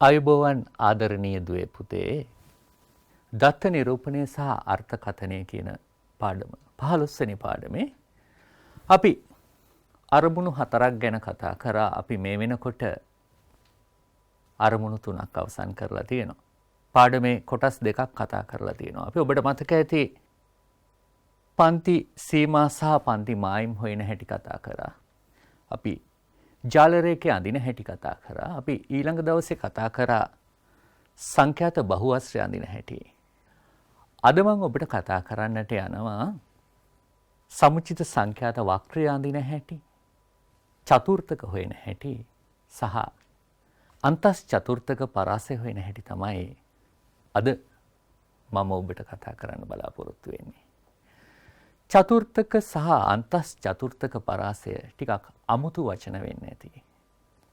ආයුබෝවන් ආදරණීය දුවේ පුතේ දත්ත නිරූපණය සහ අර්ථකථනය කියන පාඩම 15 වෙනි පාඩමේ අපි අරමුණු 4ක් ගැන කතා කරා. අපි මේ වෙනකොට අරමුණු 3ක් අවසන් කරලා තියෙනවා. පාඩමේ කොටස් දෙකක් කතා කරලා තියෙනවා. අපි ඔබට මතක ඇති පන්ති සීමා සහ පන්ති මායිම් හොයන හැටි කතා කරා. අපි ජාලරේඛයේ අඳින හැටි කතා කරා. අපි ඊළඟ දවසේ කතා කරා සංඛ්‍යාත බහුවස්ත්‍රය අඳින හැටි. අද මම ඔබට කතා කරන්නට යනවා සමුචිත සංඛ්‍යාත වක්‍රය අඳින හැටි, චතුර්ථක හොයන හැටි සහ අන්තස් චතුර්ථක පරාසය හොයන හැටි තමයි අද මම ඔබට කතා කරන්න බලාපොරොත්තු වෙන්නේ. චතුර්ථක සහ අන්තස් චතුර්ථක පරාසය ටිකක් අමුතු වචන වෙන්න ඇති.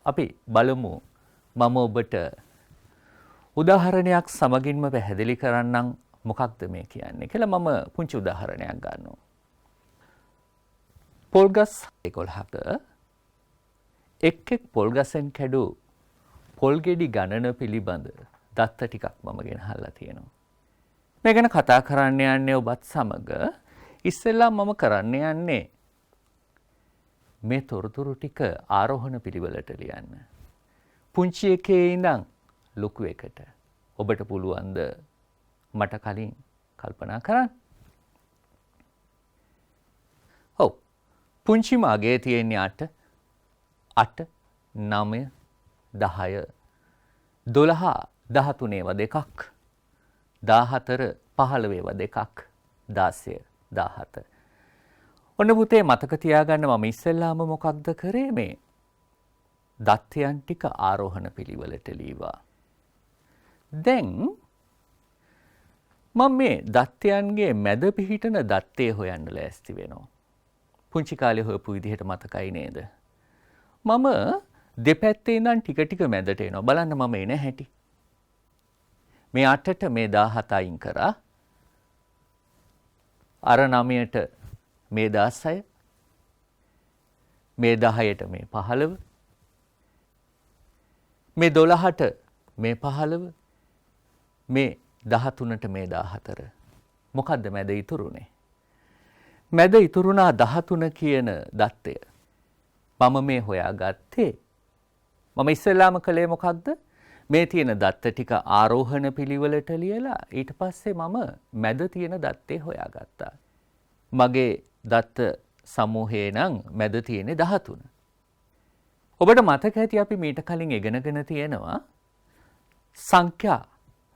අපි බලමු මම ඔබට උදාහරණයක් සමගින්ම පැහැදිලි කරන්නම් මොකක්ද මේ කියන්නේ කියලා. මම පුංචි උදාහරණයක් ගන්නවා. පොල්ගස් 11ක එක් පොල්ගසෙන් කැඩු පොල්ගෙඩි ගණන පිළිබඳ දත්ත ටිකක් මම ගෙනහල්ලා තියෙනවා. මේ ගැන කතා කරන්න යන්නේ ඔබත් සමග. ඉස්සෙල්ලා මම කරන්න යන්නේ මේ තොරතුරු ටික ආරෝහණ පිළිවෙලට ලියන්න. පුංචි එකේ ඉඳන් ලොකු එකට. ඔබට පුළුවන් ද මට කලින් කල්පනා කරන්න? ඔව්. පුංචිම අගේ තියෙන්නේ 8, 8, 9, 10, 12, 13 ඒවා දෙකක්, 14, 15 ඒවා දෙකක්, 16, 17. ඔන්න පුතේ මතක තියාගන්න මම ඉස්සෙල්ලාම මොකක්ද කරේ? මේ දත්තයන් ටික ආරෝහණ පිළිවෙලට ලීවා. දැන් මම මේ දත්තයන්ගේ මැද පිහිටන දත්තේ හොයන්න ලෑස්ති වෙනවා. පුංචි කාලේ හොයපු විදිහට මතකයි නේද? මම දෙපැත්තේ ඉඳන් ටික ටික මැදට එනවා. බලන්න මම එන හැටි. මේ 8ට මේ 17 අයින් කරා. අර 9ට මේ 16, මේ 10ට මේ 15, මේ 12ට මේ 15, මේ 13ට මේ 14. මොකද්ද මැද ඉතුරුනේ? මැද ඉතුරුනා 13 කියන දත්තය මම මේ හොයාගත්තේ. මම ඉස්සෙල්ලාම කළේ මොකක්ද? මේ තියෙන දත්ත ටික ආරෝහණ පිළිවෙලට ලියලා ඊට පස්සේ මම මැද තියෙන දත්තේ හොයාගත්තා. මගේ දත්ත සමූහයේ නම් මැද තියෙන්නේ 13. ඔබට මතක ඇති අපි මීට කලින් ඉගෙනගෙන තියෙනවා සංඛ්‍යා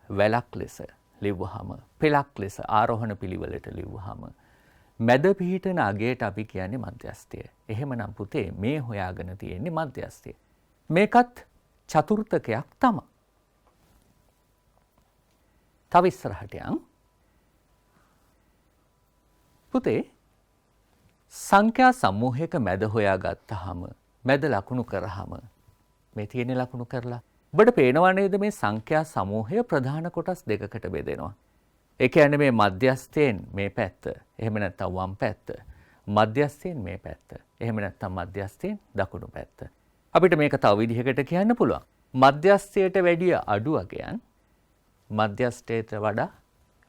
වැලක් ලෙස ලිව්වහම, පෙළක් ලෙස ආරෝහණ පිළිවෙලට ලිව්වහම මැද පිහිටන අගයට අපි කියන්නේ මධ්‍යස්ථය. එහෙමනම් පුතේ මේ හොයාගෙන තියෙන්නේ මධ්‍යස්ථය. මේකත් චතුර්ථකයක් තමයි. තව ඉස්සරහට යන්. පුතේ සංඛ්‍යා සමූහයක මැද හොයාගත්තාම මැද ලකුණු කරාම මේ තියෙන ලකුණු කරලා ඔබට පේනවා නේද මේ සංඛ්‍යා සමූහය ප්‍රධාන කොටස් දෙකකට බෙදෙනවා. ඒ කියන්නේ මේ මධ්‍යස්ථයෙන් මේ පැත්ත, එහෙම නැත්නම් වම් පැත්ත, මධ්‍යස්ථයෙන් මේ පැත්ත, එහෙම නැත්නම් මධ්‍යස්ථයෙන් දකුණු පැත්ත. අපිට මේක තව විදිහකට කියන්න පුළුවන්. මධ්‍යස්ථයට වැඩිය අඩු අගයන්, මධ්‍යස්ථයට වඩා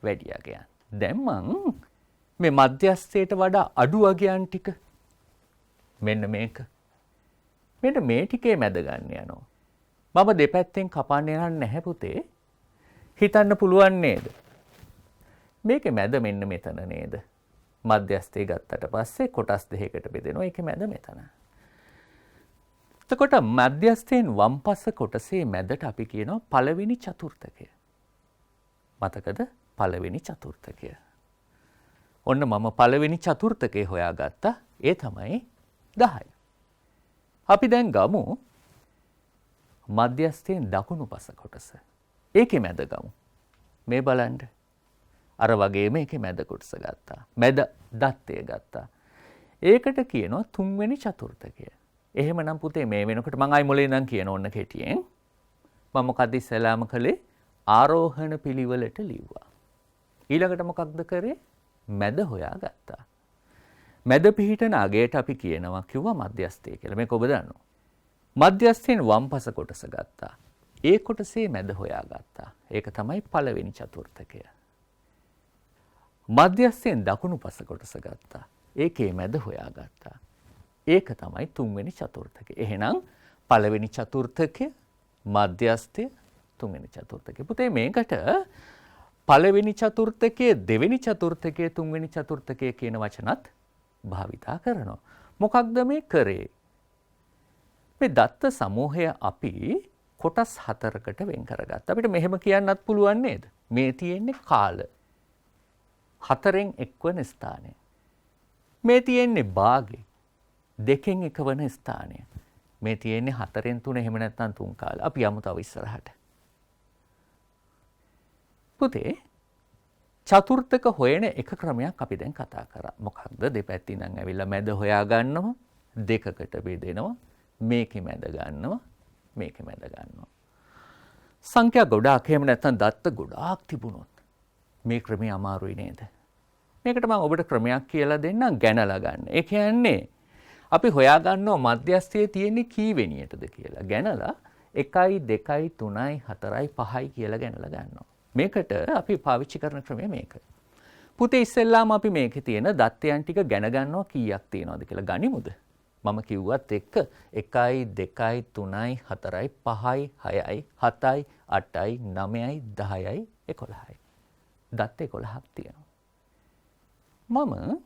වැඩි අගයන්. දැන් මං මේ මධ්‍යස්ථයට වඩා අඩු අගයන් ටික මෙන්න මේක. මෙන්න මේ ටිකේ මැද ගන්න යනවා. මම දෙපැත්තෙන් කපන්නේ නැහැ පුතේ. හිතන්න පුළුවන් නේද? මේකේ මැද මෙන්න මෙතන නේද? මධ්‍යස්ථය ගත්තට පස්සේ කොටස් දෙකකට බෙදෙනවා. ඒකේ මැද මෙතන. එතකොට මධ්‍යස්ථයෙන් වම්පස කොටසේ මැදට අපි කියනවා පළවෙනි චතුර්ථකය. මතකද? පළවෙනි චතුර්ථකය. ඔන්න මම පළවෙනි චතුර්ථකය හොයාගත්තා. ඒ තමයි 10. අපි දැන් ගමු මධ්‍යස්ථයෙන් දකුණු පස කොටස. ඒකේ මැද ගමු. මේ බලන්න. අර වගේ මේකේ මැද කොටස ගත්තා. මැද දත්තය ගත්තා. ඒකට කියනවා තුන්වෙනි චතුර්ථකය. එහෙමනම් පුතේ මේ වෙනකොට මම ආයි මොලේ ඉඳන් කියන ඕන්න කෙටියෙන්. මම මොකද ඉස්සෙල්ලාම කළේ? ආරෝහණ පිළිවෙලට ලිව්වා. ඊළඟට මොකක්ද කරේ? මැද හොයාගත්තා. මැද පිහිටන අගයට අපි කියනවා කිව්වා මධ්‍යස්ථය කියලා. මේක ඔබ දන්නවා. මධ්‍යස්ථයෙන් වම්පස කොටස ගත්තා. ඒ කොටසේ මැද හොයාගත්තා. ඒක තමයි පළවෙනි චතුර්ථකය. මධ්‍යස්ථයෙන් දකුණු පස කොටස ගත්තා. ඒකේ මැද හොයාගත්තා. ඒක තමයි තුන්වෙනි චතුර්ථකය. එහෙනම් පළවෙනි චතුර්ථකය, මධ්‍යස්ථය, තුන්වෙනි චතුර්ථකය. පුතේ මේකට පළවෙනි චතුර්ථකය, දෙවෙනි චතුර්ථකය, තුන්වෙනි චතුර්ථකය කියන වචනත් භාවිතා කරනවා. මොකක්ද මේ කරේ? මේ දත්ත සමූහය අපි කොටස් 4කට වෙන් කරගත්තා. අපිට මෙහෙම කියන්නත් පුළුවන් නේද? මේ තියෙන්නේ කාල 4න් එක්වන ස්ථානය. මේ තියෙන්නේ භාගය 2න් එකවන ස්ථානය. මේ තියෙන්නේ 4න් 3 එහෙම නැත්නම් 3 කාල. අපි යමු තව ඉස්සරහට. පුතේ චතුර්ථක හොයන එක ක්‍රමයක් අපි දැන් කතා කරා. මොකක්ද? දෙපැත්තින් නම් ඇවිල්ලා මැද හොයා ගන්නවා, දෙකකට බෙදෙනවා, මේකේ මැද ගන්නවා, මේකේ මැද ගන්නවා. සංඛ්‍යා ගොඩාක් එහෙම නැත්නම් දත්ත ගොඩාක් තිබුණොත් මේ ක්‍රමය අමාරුයි නේද? මේකට මම ඔබට ක්‍රමයක් කියලා දෙන්නම් ගැනලා ගන්න. ඒ කියන්නේ අපි හොයා ගන්නවා මධ්‍යස්ථයේ තියෙන්නේ කී වෙනියටද කියලා. ගැනලා 1යි 2යි 3යි 4යි 5යි කියලා ගැනලා ගන්නවා. මේකට අපි පාවිච්චි කරන ක්‍රමය මේක. පුතේ ඉස්සෙල්ලාම අපි මේකේ තියෙන දත්තයන් ටික ගැන ගන්නවා කීයක් තියෙනවද කියලා ගනිමුද? මම කිව්වත් එක්ක 1යි 2යි 3යි 4යි 5යි 6යි 7යි 8යි 9යි 10යි 11යි. දත්ත 11ක් තියෙනවා. මම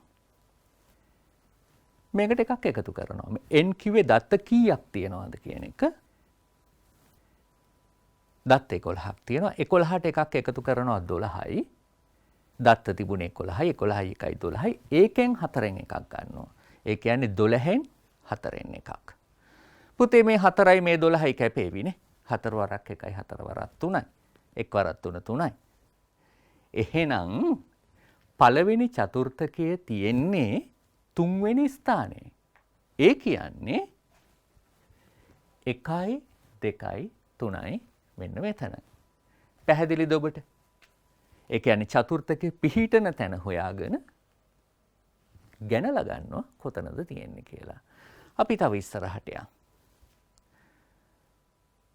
මේකට එකක් එකතු කරනවා. n කිව්වේ දත්ත කීයක් තියෙනවද කියන එක. දත්ත 11ක් තියෙනවා. 11ට එකක් එකතු කරනවා 12යි. දත්ත තිබුණේ 11යි. 11යි 1යි 12යි. ඒකෙන් 4න් එකක් ගන්නවා. ඒ කියන්නේ 12න් 4න් එකක්. පුතේ මේ 4යි මේ 12යි කැපේවිනේ. 4 වරක් 1යි 4 වරක් 3යි. 1 වරක් 3 3යි. එහෙනම් පළවෙනි චතුර්ථකයේ තියෙන්නේ තුන්වෙනි ස්ථානයේ. ඒ කියන්නේ 1යි 2යි 3යි මෙන්න මෙතන. පැහැදිලිද ඔබට? ඒ කියන්නේ චතුර්ථකයේ පිහිටන තැන හොයාගෙන ගැනලා ගන්නවා කොතනද තියෙන්නේ කියලා. අපි තව ඉස්සරහට යමු.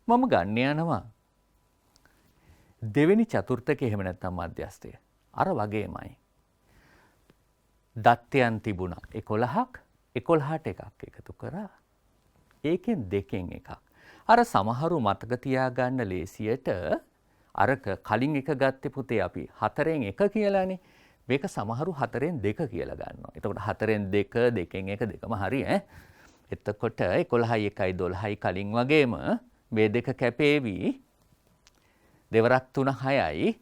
මම ගන්න යනවා දෙවෙනි චතුර්ථකයේ එහෙම නැත්නම් මධ්‍යස්ථය. අර වගේමයි. දත්තයන් තිබුණා 11ක් 11ට එකක් එකතු කරා. ඒකෙන් දෙකෙන් එකක්. අර සමහරු මතක තියාගන්න ලේසියට අරක කලින් එක ගත්තේ පුතේ අපි 4න් 1 කියලානේ. මේක සමහරු 4න් 2 කියලා ගන්නවා. එතකොට 4න් 2 2න් 1 දෙකම හරි ඈ. එතකොට 11යි 1යි 12යි කලින් වගේම මේ දෙක කැපේවි. දෙවරක් 3 6යි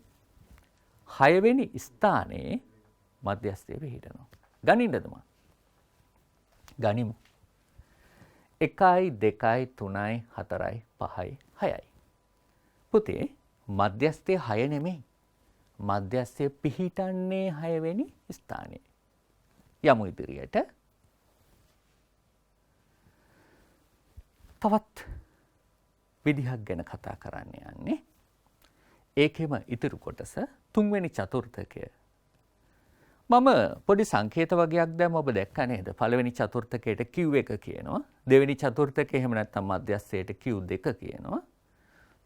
6 වෙනි ස්ථානයේ මධ්‍යස්ථයේ පිහිටනවා. ගනින්නද මම? ගනිමු. 1යි 2යි 3යි 4යි 5යි 6යි. පුතේ මධ්‍යස්ථයේ 6 නෙමෙයි. මධ්‍යස්ථයේ පිහිටන්නේ 6 වෙනි ස්ථානයේ. යමු ඉදිරියට. තවත් විදිහක් ගැන කතා කරන්න යන්නේ. ඒකෙම ඉතුරු කොටස තුන්වෙනි චතුර්ථකය. මම පොඩි සංකේත වගේක් දැම්ම ඔබ දැක්ක නේද? පළවෙනි චතුර්ථකයට Q1 කියනවා. දෙවෙනි චතුර්ථකයේ එහෙම නැත්නම් මධ්‍යස්ථයට Q2 කියනවා.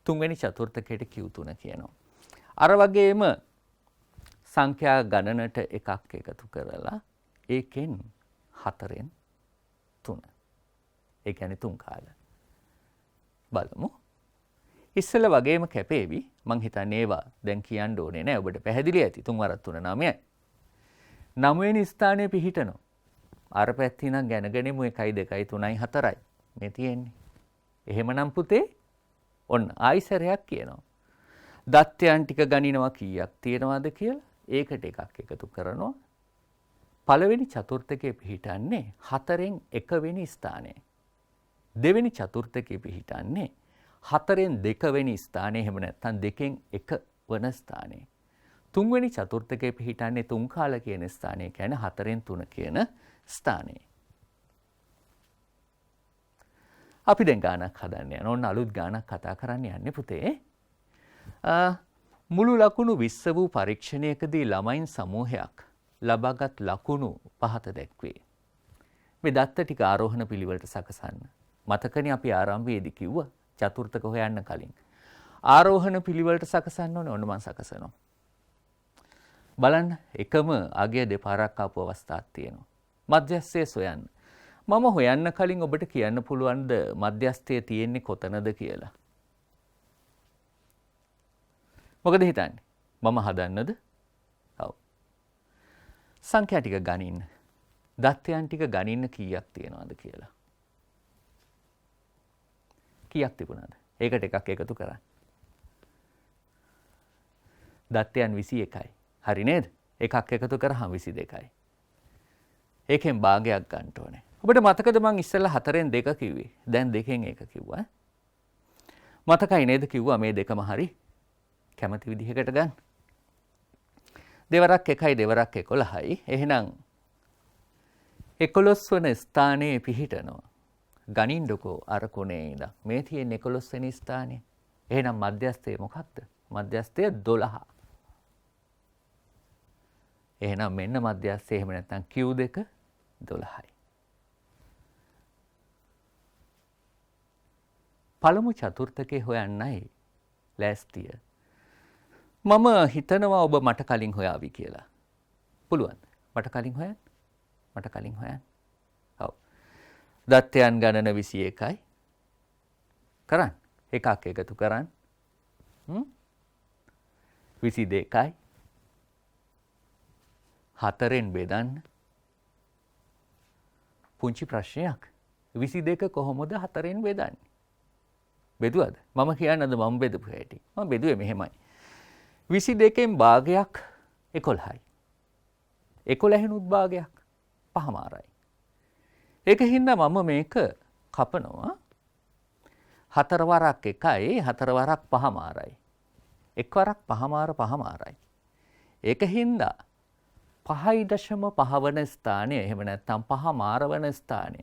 තුන්වෙනි චතුර්ථකයට Q3 කියනවා. අර වගේම සංඛ්‍යා ගණනට එකක් එකතු කරලා ඒකෙන් 4න් 3. ඒ කියන්නේ 3 කාල. බලමු. ඉස්සෙල්ල වගේම කැපේවි. මං හිතන්නේ ඒවා දැන් කියන්න ඕනේ නෑ. ඔබට පැහැදිලි ඇති. 3 වරක් 3 9යි. 9 වෙනි ස්ථානයේ පිහිටනවා. අර පැත්තේ නම් ගැනගෙනමු 1යි 2යි 3යි 4යි. මේ තියෙන්නේ. එහෙමනම් පුතේ ඔන්න ආයිසරයක් කියනවා. දත්තයන් ටික ගණිනවා කීයක් තියෙනවද කියලා. ඒකට එකක් එකතු කරනවා. පළවෙනි චතුර්ථකයේ පිහිටන්නේ 4න් 1 වෙනි ස්ථානයේ. දෙවෙනි චතුර්ථකයේ පිහිටන්නේ 4න් 2 වෙනි ස්ථානයේ. එහෙම නැත්නම් 2න් 1 වන ස්ථානයේ. තුන්වෙනි චතුර්ථකයේ පිහිටන්නේ 3 කාල කියන ස්ථානයේ. කියන්නේ 4න් 3 කියන ස්ථානයේ. අපි දැන් ගානක් හදන්න යනවා. ඔන්න අලුත් ගානක් කතා කරන්න යන්නේ පුතේ. මුළු ලකුණු 20 වූ පරීක්ෂණයකදී ළමයින් සමූහයක් ලබාගත් ලකුණු පහත දැක්වේ. මේ දත්ත ටික ආරෝහණ පිළිවෙලට සකසන්න. මතකනේ අපි ආරම්භයේදී කිව්වා චතුර්ථක හොයන්න කලින්. ආරෝහණ පිළිවෙලට සකසන්න ඕනේ. ඔන්න මම සකසනවා. බලන්න එකම අගය දෙපාරක් ආපු අවස්ථාවක් තියෙනවා. මධ්‍යස්ථය සොයන්න. මම හොයන්න කලින් ඔබට කියන්න පුළුවන්ද මධ්‍යස්ථය තියෙන්නේ කොතනද කියලා? මොකද හිතන්නේ? මම හදන්නද? ඔව්. සංඛ්‍යා ටික ගනින්න. දත්තයන් ටික ගනින්න කීයක් තියෙනවද කියලා. කීයක් තිබුණාද? ඒකට එකක් එකතු කරන්න. දත්තයන් 21යි. හරි නේද? එකක් එකතු කරාම 22යි. ඒකෙන් භාගයක් ගන්න ඕනේ. ඔබට මතකද මං ඉස්සෙල්ලා 4න් 2 කිව්වේ? දැන් 2න් 1 කිව්වා. මතකයි නේද කිව්වා මේ දෙකම හරි? කැමති විදිහකට ගන්න. දෙවරක් 1යි දෙවරක් 11යි. එහෙනම් 11 වන ස්ථානයේ පිහිටනවා. ගනින්නකෝ අර කොනේ ඉඳන්. මේ තියෙන 11 වෙනි ස්ථානයේ. එහෙනම් මධ්‍යස්ථය මොකක්ද? මධ්‍යස්ථය 12. එහෙනම් මෙන්න මධ්‍යස්ථය එහෙම නැත්නම් Q2 12යි. පළමු චතුර්ථකේ හොයන්නයි ලෑස්තිය. මම හිතනවා ඔබ මට කලින් හොයාවි කියලා. පුළුවන්ද? මට කලින් හොයන්න? මට කලින් හොයන්න. ඔව්. දත්තයන් ගණන 21යි. කරන්න. එකක් එකතු කරන්න. 22යි. 4න් බෙදන්න. පුංචි ප්‍රශ්නයක්. 22 කොහොමද 4න් බෙදන්නේ? බෙදුවද? මම කියන්නද මම බෙදපු හැටි. මම බෙදුවේ මෙහෙමයි. 22න් භාගයක් 11යි. 11නුත් භාගයක් 5මාරයි. ඒකින්ද මම මේක කපනවා 4 වරක් 1යි 4 වරක් 5මාරයි. 1 වරක් 5මාරයි. ඒකින්ද 5.5 වන ස්ථානය එහෙම නැත්නම් 5මාර වන ස්ථානය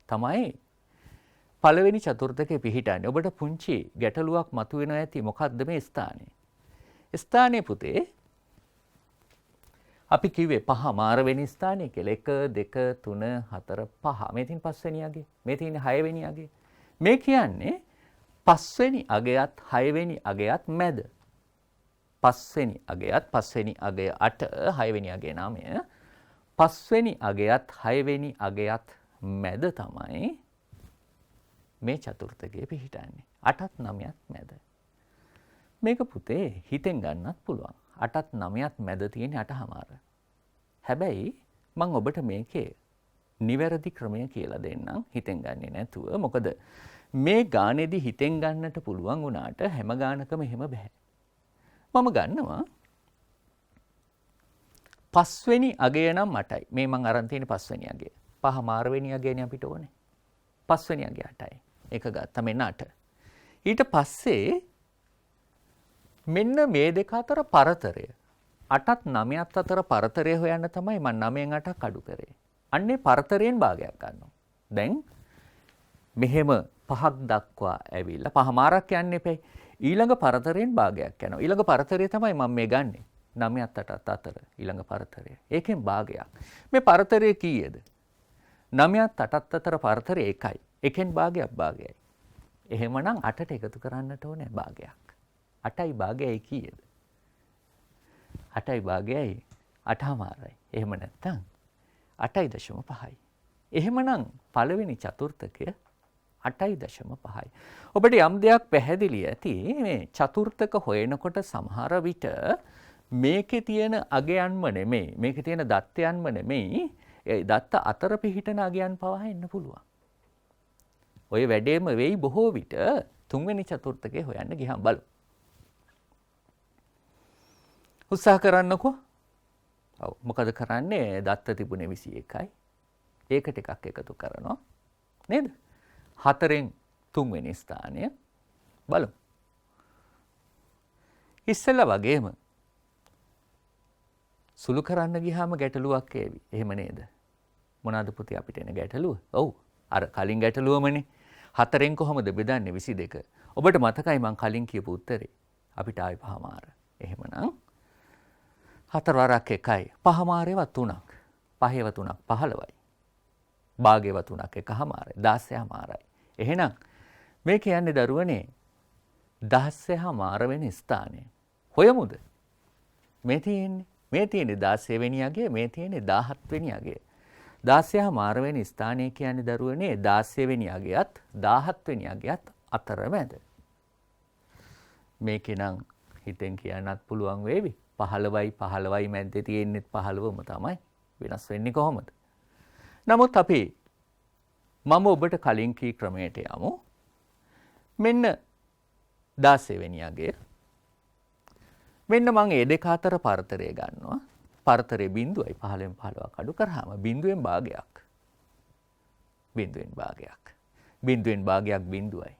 තමයි පළවෙනි චතුර්ථකේ පිහිටන්නේ. ඔබට පුංචි ගැටලුවක් මතුවෙනවා ඇති. මොකක්ද මේ ස්ථානය? ස්ථානයේ පුතේ අපි කිව්වේ 5මාර වෙනි ස්ථානය කියලා. 1 2 3 4 5. මේ තියෙන 5 වෙනි අගය. මේ තියෙන 6 වෙනි අගය. මේ කියන්නේ 5 වෙනි අගයත් 6 වෙනි අගයත් මැද. 5 වෙනි අගයත් 5 වෙනි අගය 8 6 වෙනි අගය 9. 5 වෙනි අගයත් 6 වෙනි අගයත් මැද තමයි මේ චතුර්ථකයේ පිහිටන්නේ. 8ත් 9ත් මැද. මේක පුතේ හිතෙන් ගන්නත් පුළුවන්. 8ත් 9ත් මැද තියෙන 8මාර. හැබැයි මම ඔබට මේකේ නිවැරදි ක්‍රමය කියලා දෙන්නම් හිතෙන් ගන්නේ නැතුව. මොකද මේ ගානේදී හිතෙන් ගන්නට පුළුවන් වුණාට හැම ගානකම එහෙම බෑ. මම ගන්නවා 5 වෙනි අගය නම් 8යි. මේ මං අරන් තියෙන 5 වෙනි අගය. 5මාර වෙනි අගයනේ අපිට ඕනේ. 5 වෙනි අගය 8යි. ඒක ගත්තා මෙන්න 8. ඊට පස්සේ මෙන්න මේ දෙක අතර පරතරය 8ත් 9ත් අතර පරතරය හොයන්න තමයි මම 9න් 8ක් අඩු කරේ. අන්නේ පරතරයෙන් භාගයක් ගන්නවා. දැන් මෙහෙම 5ක් දක්වා ඇවිල්ලා 5මාරක් යන්න එපයි. ඊළඟ පරතරයෙන් භාගයක් යනවා. ඊළඟ පරතරය තමයි මම මේ ගන්නෙ. 9ත් 8ත් අතර ඊළඟ පරතරය. ඒකෙන් භාගයක්. මේ පරතරය කීයද? 9ත් 8ත් අතර පරතරය 1යි. එකෙන් භාගයයි. එහෙමනම් 8ට එකතු කරන්නට ඕනේ භාගයක්. 8යි භාගයයි කීයද? 8යි භාගයයි 8මාරයි. එහෙම නැත්නම් 8.5යි. එහෙමනම් පළවෙනි චතුර්ථකය 8.5යි. ඔබට යම් දෙයක් පැහැදිලි ඇති මේ චතුර්ථක හොයනකොට සමහර විට මේකේ තියෙන අගයන්ම නෙමෙයි මේකේ තියෙන දත්තයන්ම නෙමෙයි ඒ දත්ත අතර පිහිටන අගයන් පවා එන්න පුළුවන්. ඔය වැඩේම වෙයි බොහෝ විට තුන්වෙනි චතුර්ථකේ හොයන්න ගියහම බලමු. උත්සාහ කරන්නකෝ. ඔව් මොකද කරන්නේ? දත්ත තිබුණේ 21යි. ඒකට එකක් එකතු කරනවා. නේද? 4න් 3 වෙනි ස්ථානය බලමු. ඉස්සෙල්ලා වගේම සුළු කරන්න ගියාම ගැටලුවක් එවි. එහෙම නේද? මොනවාද පුතේ අපිට එන ගැටලුව? ඔව් අර කලින් ගැටලුවමනේ. 4න් කොහොමද බෙදන්නේ 22? ඔබට මතකයි මං කලින් කියපු උත්තරේ. අපිට ආයි 5මාර. එහෙමනම් 4 වරක් 1යි. 5මාරේව 3ක්. 5ඒව 3ක් 15යි. භාගේව 3ක් 1මාරයි. 16මාරයි. එහෙනම් මේ කියන්නේ දරුවනේ 16 වෙනි ස්ථානය. හොයමුද? මේ තියෙන්නේ 16 වෙනි අගය, මේ තියෙන්නේ 17 වෙනි අගය. 16 වෙනි ස්ථානය කියන්නේ දරුවනේ 16 වෙනි අගයත් 17 වෙනි අගයත් අතරමැද. මේකේ නම් හිතෙන් කියන්නත් පුළුවන් වේවි. 15යි මැද්දේ තියෙන්නේ 15ම තමයි. වෙනස් වෙන්නේ කොහොමද? නමුත් අපි මම ඔබට කලින් කී ක්‍රමයට යමු. මෙන්න 16 වෙනි අගය. මෙන්න මම ඒ දෙක අතර පරතරය ගන්නවා. පරතරය බිඳුවයි 15න් 15ක් අඩු කරාම බිඳුවෙන් භාගයක්. බිඳුවෙන් භාගයක්. බිඳුවෙන් භාගයක් බිඳුවයි.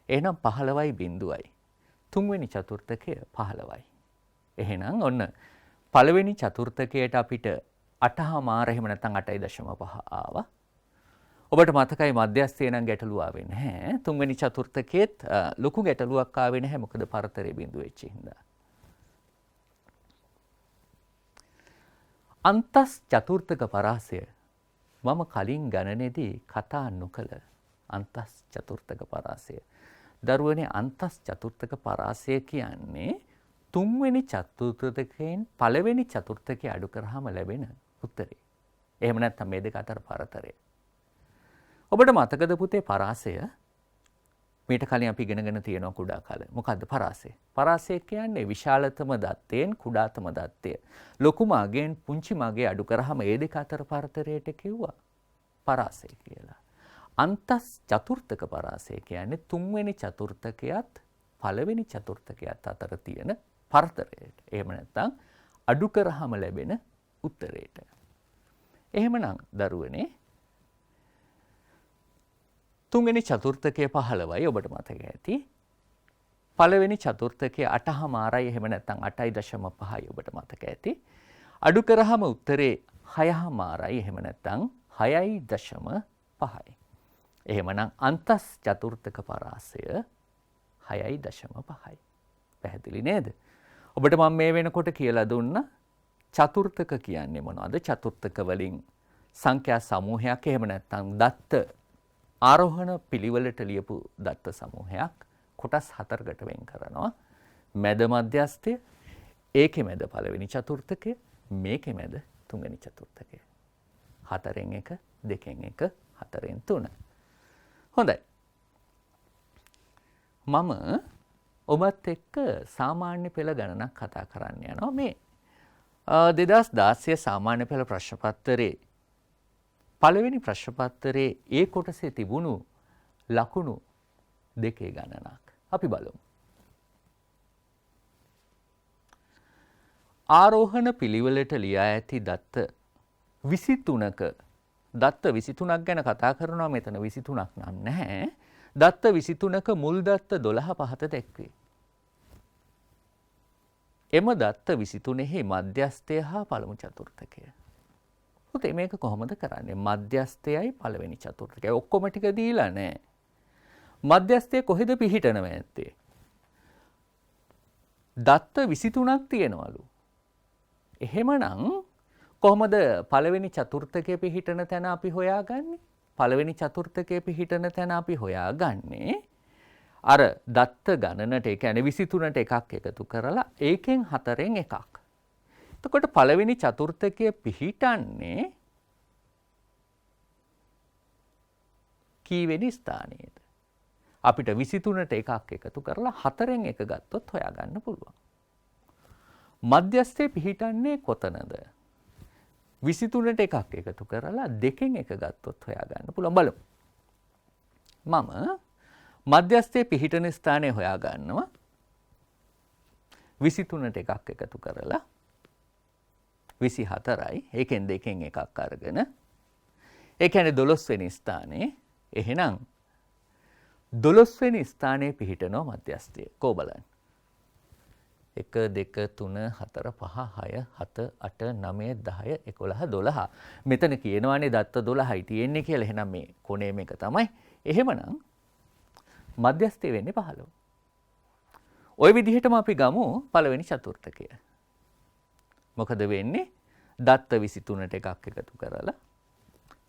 එහෙනම් 15යි බිඳුවයි. තුන්වෙනි චතුර්ථකය 15යි. එහෙනම් ඔන්න පළවෙනි චතුර්ථකයට අපිට 8මාර එහෙම නැත්නම් 8.5 ආවා. ඔබට මතකයි මධ්‍යස්ථය නම් ගැටලුව ආවේ නැහැ. තුන්වෙනි චතුර්ථකයේත් ලොකු ගැටලුවක් ආවේ නැහැ. මොකද පරතරය බිඳුව වෙච්ච හින්දා. අන්තස් චතුර්ථක පරාසය මම කලින් ගණනේදී කතා නොකළ අන්තස් චතුර්ථක පරාසය. දරුවනේ අන්තස් චතුර්ථක පරාසය කියන්නේ තුන්වෙනි චතුර්ථකයෙන් පළවෙනි චතුර්ථකය අඩු කරාම ලැබෙන උත්තරේ. එහෙම නැත්නම් මේ දෙක අතර පරතරය. ඔබට මතකද පුතේ පරාසය? මීට කලින් අපි ඉගෙනගෙන තියෙනවා කුඩා කාලේ. මොකද්ද පරාසය? පරාසය කියන්නේ විශාලතම දත්තයෙන් කුඩාතම දත්තය. ලොකුම අගයෙන් පුංචිම අගය අඩු කරාම ඒ දෙක අතර පරතරයට කිව්වා පරාසය කියලා. අන්තස් චතුර්ථක පරාසය කියන්නේ තුන්වෙනි චතුර්ථකයත් පළවෙනි චතුර්ථකයත් අතර තියෙන පරතරයට. එහෙම නැත්නම් අඩු කරාම ලැබෙන උත්තරයට. එහෙමනම් දරුවනේ තුන්වෙනි චතුර්ථකය 15යි ඔබට මතක ඇති. පළවෙනි චතුර්ථකය 8මාරයි එහෙම නැත්නම් 8.5යි ඔබට මතක ඇති. අඩු කරාම උත්තරේ 6මාරයි එහෙම නැත්නම් 6.5යි. එහෙමනම් අන්තස් චතුර්ථක පරාසය 6.5යි. පැහැදිලි නේද? ඔබට මම මේ වෙනකොට කියලා දුන්නා චතුර්ථක කියන්නේ මොනවද? චතුර්ථක වලින් සංඛ්‍යා සමූහයක් එහෙම නැත්නම් දත්ත ආරෝහණ පිළිවෙලට ලියපු දත්ත සමූහයක් කොටස් 4කට වෙන් කරනවා. මැද මධ්‍යස්ථය, ඒකේ මැද පළවෙනි චතුර්ථකය, මේකේ මැද තුන්වෙනි චතුර්ථකය. 4න් 1, 2න් 1, 4න් 3. හොඳයි. මම ඔබත් එක්ක සාමාන්‍ය පෙළ ගණනක් කතා කරන්න යනවා. මේ 2016 සාමාන්‍ය පෙළ ප්‍රශ්න පත්‍රයේ පළවෙනි ප්‍රශ්න පත්‍රයේ ඒ කොටසේ තිබුණු ලකුණු දෙකේ ගණනක්. අපි බලමු. ආරෝහණ පිළිවෙලට ලියා ඇති දත්ත 23ක දත්ත 23ක් ගැන කතා කරනවා. මෙතන 23ක් නම් නැහැ. දත්ත 23ක මුල් දත්ත 12 පහත දැක්වේ. එම දත්ත 23හි මධ්‍යස්ථය හා පළමු චතුර්ථකය. පුතේ මේක කොහොමද කරන්නේ? මධ්‍යස්ථයයි පළවෙනි චතුර්ථකය ඔක්කොම ටික දීලා නැහැ. මධ්‍යස්ථය කොහෙද පිහිටනව ඇත්තේ? දත්ත 23ක් තියෙනවලු. එහෙමනම් කොහොමද පළවෙනි චතුර්ථකයේ පිහිටන තැන අපි හොයාගන්නේ? පළවෙනි චතුර්ථකයේ පිහිටන තැන අපි හොයාගන්නේ අර දත්ත ගණනට, ඒ කියන්නේ 23ට එකක් එකතු කරලා ඒකෙන් 4න් එකක්. එතකොට පළවෙනි චතුර්ථකයේ පිහිටන්නේ කීවෙනි ස්ථානයේද? අපිට 23ට එකක් එකතු කරලා 4න් එක ගත්තොත් හොයාගන්න පුළුවන්. මධ්‍යස්ථයේ පිහිටන්නේ කොතනද? 23ට එකක් එකතු කරලා 2න් එක ගත්තොත් හොයාගන්න පුළුවන්. බලමු. මම මධ්‍යස්ථයේ පිහිටන ස්ථානය හොයාගන්නවා. 23ට එකක් එකතු කරලා 24යි. ඒකෙන් 2න් එකක් අරගෙන ඒ කියන්නේ 12 වෙනි ස්ථානයේ. එහෙනම් 12 වෙනි ස්ථානයේ පිහිටනවා මධ්‍යස්ථය. කෝ බලන්න. 1 2 3 4 5 6 7 8 9 10 11 12. මෙතන කියනවානේ දත්ත 12යි තියෙන්නේ කියලා. එහෙනම් මේ කොනේ මේක තමයි. එහෙමනම් මධ්‍යස්ථය වෙන්නේ 15. ওই විදිහටම අපි ගමු පළවෙනි චතුර්ථකය. මොකද වෙන්නේ? දත්ත 23ට එකක් එකතු කරලා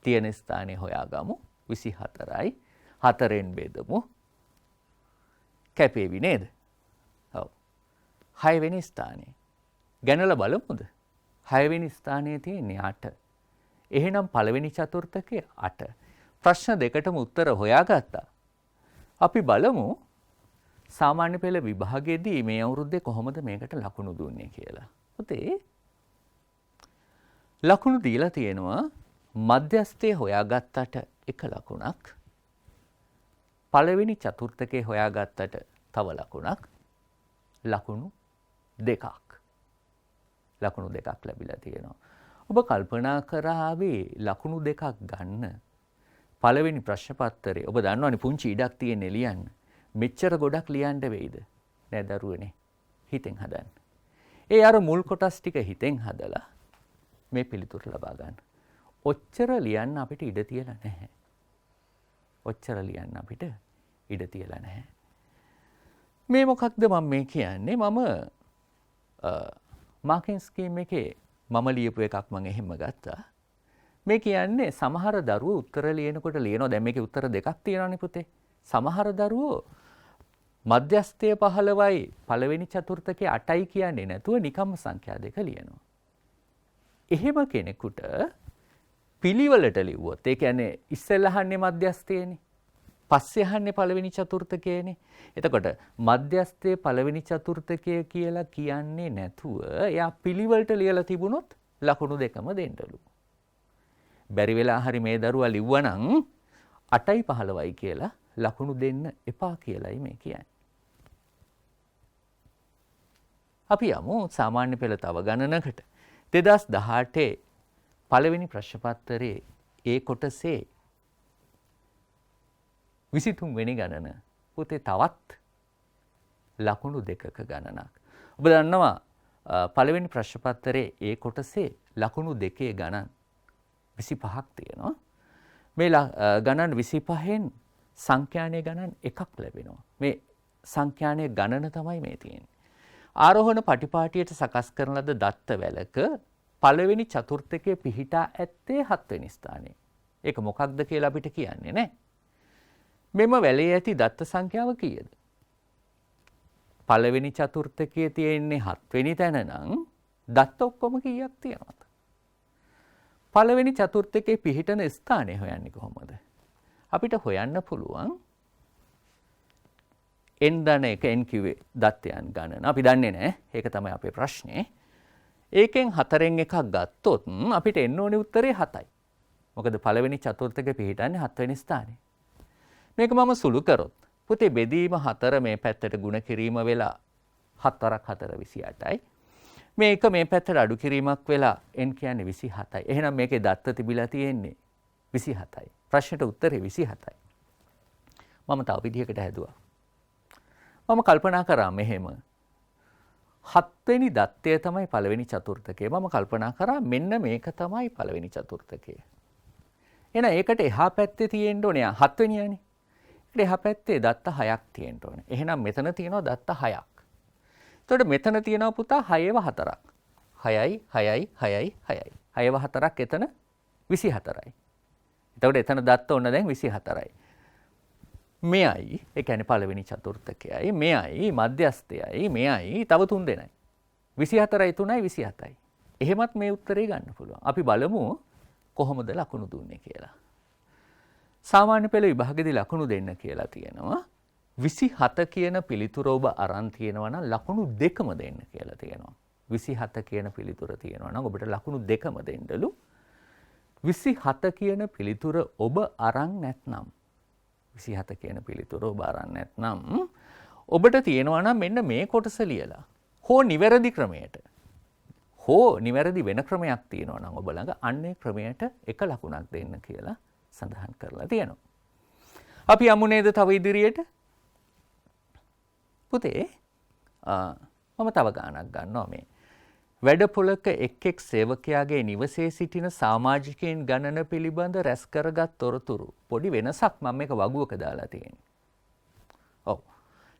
තියෙන ස්ථානය හොයාගමු. 24යි. 4ෙන් බෙදමු. කැපේවි නේද? ඔව්. 6 වෙනි ස්ථානයේ. ගැනලා බලමුද? 6 වෙනි ස්ථානයේ තියෙන්නේ 8. එහෙනම් පළවෙනි චතුර්ථකයේ 8. ප්‍රශ්න දෙකටම උත්තර හොයාගත්තා. අපි බලමු සාමාන්‍ය පෙළ විභාගයේදී මේ අවුරුද්දේ කොහොමද මේකට ලකුණු දුන්නේ කියලා. පුතේ ලකුණු දීලා තියෙනවා මධ්‍යස්ථයේ හොයාගත්තට 1 ලකුණක්. පළවෙනි චතුර්ථකයේ හොයාගත්තට තව ලකුණක්. ලකුණු දෙකක්. ලකුණු දෙකක් ලැබිලා තියෙනවා. ඔබ කල්පනා කරාවේ ලකුණු දෙකක් ගන්න පළවෙනි ප්‍රශ්න පත්‍රයේ ඔබ දන්නවනේ පුංචි ඉඩක් තියෙන්නේ ලියන්න. මෙච්චර ගොඩක් ලියන්න වෙයිද? නෑ දරුවනේ. හිතෙන් හදන්න. ඒ අර මුල් කොටස් ටික හිතෙන් හදලා මේ පිළිතුර ලබා ගන්න. ඔච්චර ලියන්න අපිට ඉඩ තියලා නැහැ. ඔච්චර ලියන්න අපිට ඉඩ තියලා නැහැ. මේ මොකක්ද මම මේ කියන්නේ? මම මාකින් ස්කීම් එකේ මම ලියපු එකක් මම එහෙම ගත්තා. මේ කියන්නේ සමහර දරුවෝ උත්තර ලියනකොට ලියනවා. දැන් මේකේ උත්තර දෙකක් තියෙනවානේ පුතේ. සමහර දරුවෝ මධ්‍යස්ථය 15යි පළවෙනි චතුර්ථකයේ 8යි කියන්නේ නැතුව නිකම්ම සංඛ්‍යා දෙක ලියනවා. එහෙම කෙනෙකුට පිළිවෙලට ලිව්වොත් ඒ කියන්නේ ඉස්සෙල්ලා අහන්නේ මධ්‍යස්ථයනේ. පස්සේ අහන්නේ පළවෙනි චතුර්ථකයේනේ. එතකොට මධ්‍යස්ථයේ පළවෙනි චතුර්ථකය කියලා කියන්නේ නැතුව එයා පිළිවෙලට ලියලා තිබුණොත් ලකුණු දෙකම දෙන්නලු. බැරි වෙලා හරි මේ දරුවා ලිව්වනම් 8යි 15යි කියලා ලකුණු දෙන්න එපා කියලායි මේ කියන්නේ. අපි යමු සාමාන්‍ය පෙළ තව ගණනකට. 2018 පළවෙනි ප්‍රශ්න පත්‍රයේ ඒ කොටසේ 23 වෙනි ගණන පුතේ තවත් ලකුණු දෙකක ගණනක්. ඔබ දන්නවා පළවෙනි ප්‍රශ්න පත්‍රයේ ඒ කොටසේ ලකුණු දෙකේ ගණන් 25ක් තියෙනවා. මේ ගණන් 25න් සංඛ්‍යානයේ ගණන් එකක් ලැබෙනවා. මේ සංඛ්‍යානයේ ගණන තමයි මේ තියෙන්නේ. ආරෝහණ පටිපාටියට සකස් කරන ලද දත්ත වැලක පළවෙනි චතුර්ථකයේ පිහිටා ඇත්තේ 7 වෙනි ස්ථානයේ. ඒක මොකක්ද කියලා අපිට කියන්නේ නැහැ. මෙම වැලේ ඇති දත්ත සංඛ්‍යාව කීයද? පළවෙනි චතුර්ථකයේ තියෙන්නේ 7 වෙනි තැන නම් දත්ත ඔක්කොම කීයක් තියෙනවද? පළවෙනි චතුර්ථකයේ පිහිටන ස්ථානය හොයන්නේ කොහොමද? අපිට හොයන්න පුළුවන් n ධන එක n කිව්වේ දත්තයන් ගණන. අපි දන්නේ නැහැ. ඒක තමයි අපේ ප්‍රශ්නේ. ඒකෙන් 4න් එකක් ගත්තොත් අපිට එන්න ඕනේ උත්තරේ 7යි. මොකද පළවෙනි චතුර්ථකයේ පිහිටන්නේ 7 වෙනි ස්ථානේ. මේක මම සුළු කරොත් පුතේ බෙදීම 4 මේ පැත්තට ගුණ කිරීම වෙලා 4ක් 4 28යි. මේක මේ පැත්තට අඩු කිරීමක් වෙලා n කියන්නේ 27යි. එහෙනම් මේකේ දත්ත තිබිලා තියෙන්නේ 27යි. ප්‍රශ්නෙට උත්තරේ 27යි. මම තව විදිහකට හැදුවා. මම කල්පනා කරා මෙහෙම. 7 වෙනි දත්තය තමයි පළවෙනි චතුර්ථකය. මම කල්පනා කරා මෙන්න මේක තමයි පළවෙනි චතුර්ථකය. එහෙනම් ඒකට එහා පැත්තේ තියෙන්න ඕනේ 7 වෙනියනේ. ඒකට එහා පැත්තේ දත්ත 6ක් තියෙන්න ඕනේ. එහෙනම් මෙතන තියෙනවා දත්ත 6ක්. එතකොට මෙතන තියෙනවා පුතා 6ව 4ක්. 6යි 6යි 6යි 6යි. 6ව 4ක් එතන 24යි. එතකොට එතන දත්ත ඔන්න දැන් 24යි. මෙයයි ඒ කියන්නේ පළවෙනි චතුර්ථකයයි මෙයයි මධ්‍යස්ථයයි මෙයයි තව 3 දෙනයි. 24යි 3යි 27යි. එහෙමත් මේ උත්තරේ ගන්න පුළුවන්. අපි බලමු කොහොමද ලකුණු දුන්නේ කියලා. සාමාන්‍ය පෙළ විභාගෙදී ලකුණු දෙන්න කියලා තියෙනවා. 27 කියන පිළිතුර ඔබ අරන් තියෙනවා නම් ලකුණු දෙකම දෙන්න කියලා තියෙනවා. 27 කියන පිළිතුර තියෙනවා නම් ඔබට ලකුණු දෙකම දෙන්නලු. 27 කියන පිළිතුර ඔබ අරන් නැත්නම් 27 කියන පිළිතුර ඔබ අරන් නැත්නම් ඔබට තියෙනවා නම් මෙන්න මේ කොටස ලියලා හෝ නිවැරදි ක්‍රමයට හෝ නිවැරදි වෙන ක්‍රමයක් තියෙනවා නම් ඔබ ළඟ අන්නේ ක්‍රමයට එක ලකුණක් දෙන්න කියලා සඳහන් කරලා තියෙනවා. අපි යමු නේද තව ඉදිරියට? පුතේ මම තව ගානක් ගන්නවා මේ. වැඩපොළක එක් සේවකයාගේ නිවසේ සිටින සමාජිකයන් ගණන පිළිබඳ රැස් කරගත් තොරතුරු. පොඩි වෙනසක් මම මේක වගුවක දාලා තියෙන්නේ. ඔව්.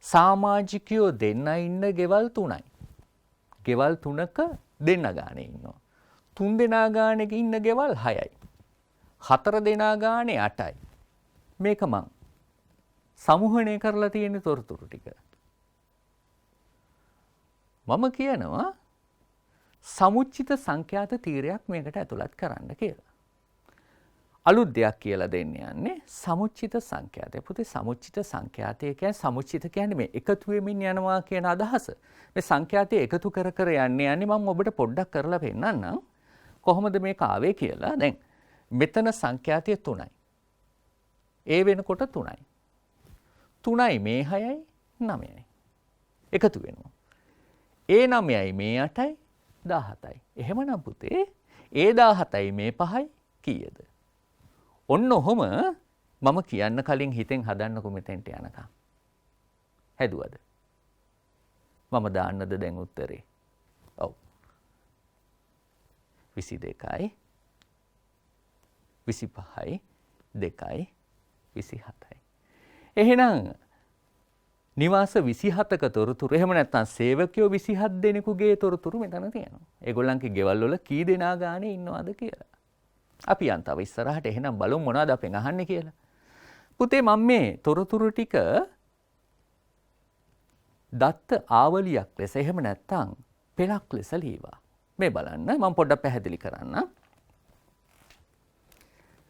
සමාජිකයෝ දෙන්න ඉන්න ගෙවල් 3යි. ගෙවල් 3ක දෙන්න ගානේ ඉන්නවා. 3 දෙනා ගානේ ඉන්න ගෙවල් 6යි. 4 දෙනා ගානේ 8යි. මේක මං සමුහණය කරලා තියෙන තොරතුරු ටික. මම කියනවා සමුච්චිත සංඛ්‍යාත තීරයක් මේකට ඇතුළත් කරන්න කියලා. අලුත් දෙයක් කියලා දෙන්න යන්නේ සමුච්චිත සංඛ්‍යාතය. පුතේ සමුච්චිත සංඛ්‍යාතය කියන්නේ සමුච්චිත කියන්නේ මේ එකතු වෙමින් යනවා කියන අදහස. මේ සංඛ්‍යාතය එකතු කර කර යන්නේ මම ඔබට පොඩ්ඩක් කරලා පෙන්නන්නම් කොහොමද මේක ආවේ කියලා. දැන් මෙතන සංඛ්‍යාතය 3යි. ඒ වෙනකොට 3යි. 3යි මේ 6යි 9යි. එකතු වෙනවා. ඒ 9යි මේ 8යි 17යි. එහෙමනම් පුතේ ඒ 17යි මේ 5යි කීයද? ඔන්න ඔහොම මම කියන්න කලින් හිතෙන් හදන්නකො මෙතෙන්ට යනකම්. හැදුවද? මම දාන්නද දැන් උත්තරේ? ඔව්. 22යි 25යි 2යි 27යි. එහෙනම් නිවාස 27ක තොරතුරු එහෙම නැත්නම් සේවකයෝ 27 දෙනෙකුගේ තොරතුරු මෙතන තියෙනවා. ඒගොල්ලන්ගේ ගෙවල් වල කී දෙනා ගානේ ඉන්නවද කියලා. අපි යන් තව ඉස්සරහට එහෙනම් බලමු මොනවද අපෙන් අහන්නේ කියලා. පුතේ මම මේ තොරතුරු ටික දත්ත ආවලියක් ලෙස එහෙම නැත්නම් පෙළක් ලෙස ලියවා. මේ බලන්න මම පොඩ්ඩක් පැහැදිලි කරන්න.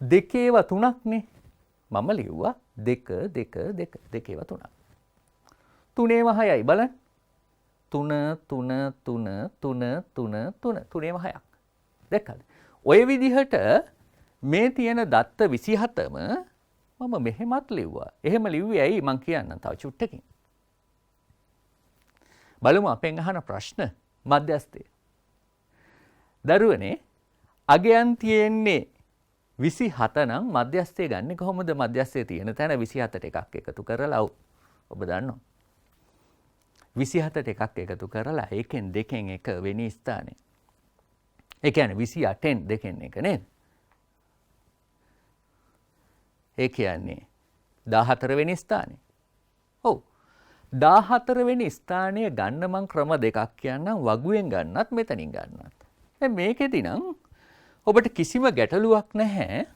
දෙකේව තුනක්නේ. මම ලිව්වා 2 2 2 දෙකේව තුනක්. තුනේව 6යි බලන්න. 3 3 3 3 3 3 තුනේව 6ක්. දැක්කද? ඔය විදිහට මේ තියෙන දත්ත 27ම මම මෙහෙමත් ලිව්වා. එහෙම ලිව්වේ ඇයි මං කියන්නම් තව චුට්ටකින්. බලමු අපෙන් අහන ප්‍රශ්න මධ්‍යස්ථය. දරුවනේ අගයන් තියෙන්නේ 27 නම් මධ්‍යස්ථය ගන්න කොහොමද? මධ්‍යස්ථය තියෙන තැන 27ට එකක් එකතු කරලා ඔබ දන්නවා. 27ට එකක් එකතු කරලා ඒකෙන් දෙකෙන් එක වෙනි ස්ථානේ. ඒ කියන්නේ 28න් දෙකෙන් එක නේද? ඒ කියන්නේ 14 වෙනි ස්ථානේ. ඔව්. 14 වෙනි ස්ථානය ගන්න මං ක්‍රම දෙකක් කියන්නම් වගුවෙන් ගන්නත් මෙතනින් ගන්නත්. දැන් මේකෙදි නම් ඔබට කිසිම ගැටලුවක් නැහැ.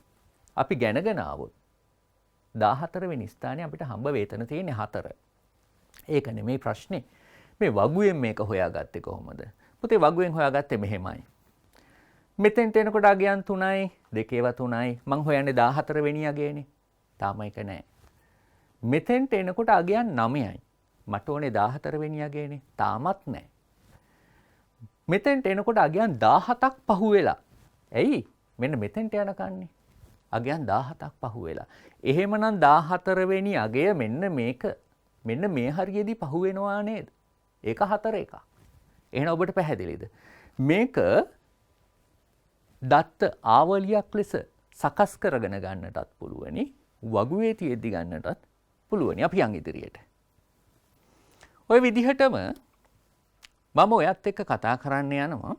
අපි ගැනගෙන ආවොත් 14 වෙනි ස්ථානේ අපිට හම්බ වේතන තියෙන්නේ 4. ඒක නෙමෙයි ප්‍රශ්නේ. මේ වගුවෙන් මේක හොයාගත්තේ කොහොමද? පුතේ වගුවෙන් හොයාගත්තේ මෙහෙමයි. මෙතෙන්ට එනකොට අගයන් 3යි, දෙකේව 3යි. මං හොයන්නේ 14 වෙනි අගයනේ. තාම ඒක නෑ. මෙතෙන්ට එනකොට අගයන් 9යි. මට ඕනේ 14 වෙනි අගයනේ. තාමත් නෑ. මෙතෙන්ට එනකොට අගයන් 17ක් පහු වෙලා. ඇයි? මෙන්න මෙතෙන්ට යනකන්නේ. අගයන් 17ක් පහු වෙලා. එහෙමනම් 14 වෙනි අගය මෙන්න මේක. මෙන්න මේ හරියේදී පහු වෙනවා නේද? ඒක 4 එකක්. එහෙනම් ඔබට පැහැදිලිද? මේක දත්ත ආවලියක් ලෙස සකස් කරගෙන ගන්නටත් පුළුවනි. වගුවේ තියෙද්දි ගන්නටත් පුළුවනි. අපි යන් ඉදිරියට. ওই විදිහටම මම ඔයත් එක්ක කතා කරන්න යනවා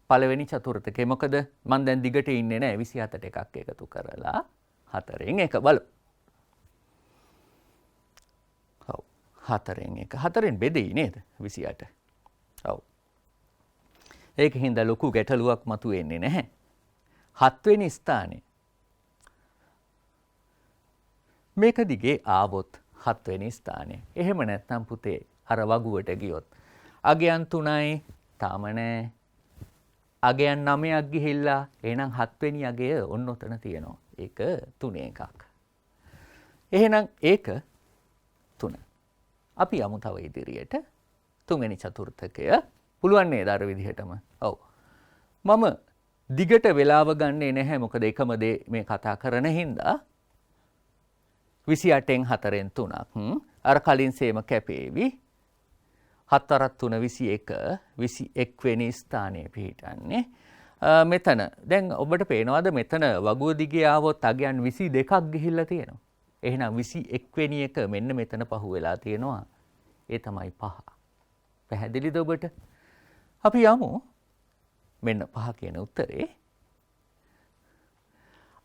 පළවෙනි චතුර්ථකේ. මොකද මම දැන් දිගට ඉන්නේ නැහැ 27ට එකක් එකතු කරලා 4න් එක බලමු. ඔව් 4න් එක 4න් බෙදෙයි නේද 28. ඔව්. ඒකින්ද ලොකු ගැටලුවක් මතුවෙන්නේ නැහැ. 7 වෙනි ස්ථානේ මේක දිගේ ආවොත් 7 වෙනි ස්ථානේ. එහෙම නැත්නම් පුතේ අර වගුවට ගියොත් අගයන් 3යි තාම නැහැ. අගයන් 9ක් ගිහිල්ලා එහෙනම් 7 වෙනි අගය ඔන්න ඔතන තියෙනවා. ඒක 3 එකක්. එහෙනම් ඒක 3. අපි යමු තව ඉදිරියට. 3 වෙනි චතුර්ථකය පුළුවන් නේද අර විදිහටම? ඔව්. මම දිගට වෙලාව ගන්නේ නැහැ මොකද එකම දේ මේ කතා කරන හින්දා 28න් 4න් 3ක් අර කලින් සේම කැපේවි. 4 3 21 21 වෙනි ස්ථානයේ පිහිටන්නේ. මෙතන දැන් ඔබට පේනවාද මෙතන වගුව දිගේ ආවොත් අගයන් 22ක් ගිහිල්ලා තියෙනවා. එහෙනම් 21 වෙනි එක මෙන්න මෙතන පහු වෙලා තියෙනවා. ඒ තමයි 5. පැහැදිලිද ඔබට? අපි යමු මෙන්න 5 කියන උත්තරේ.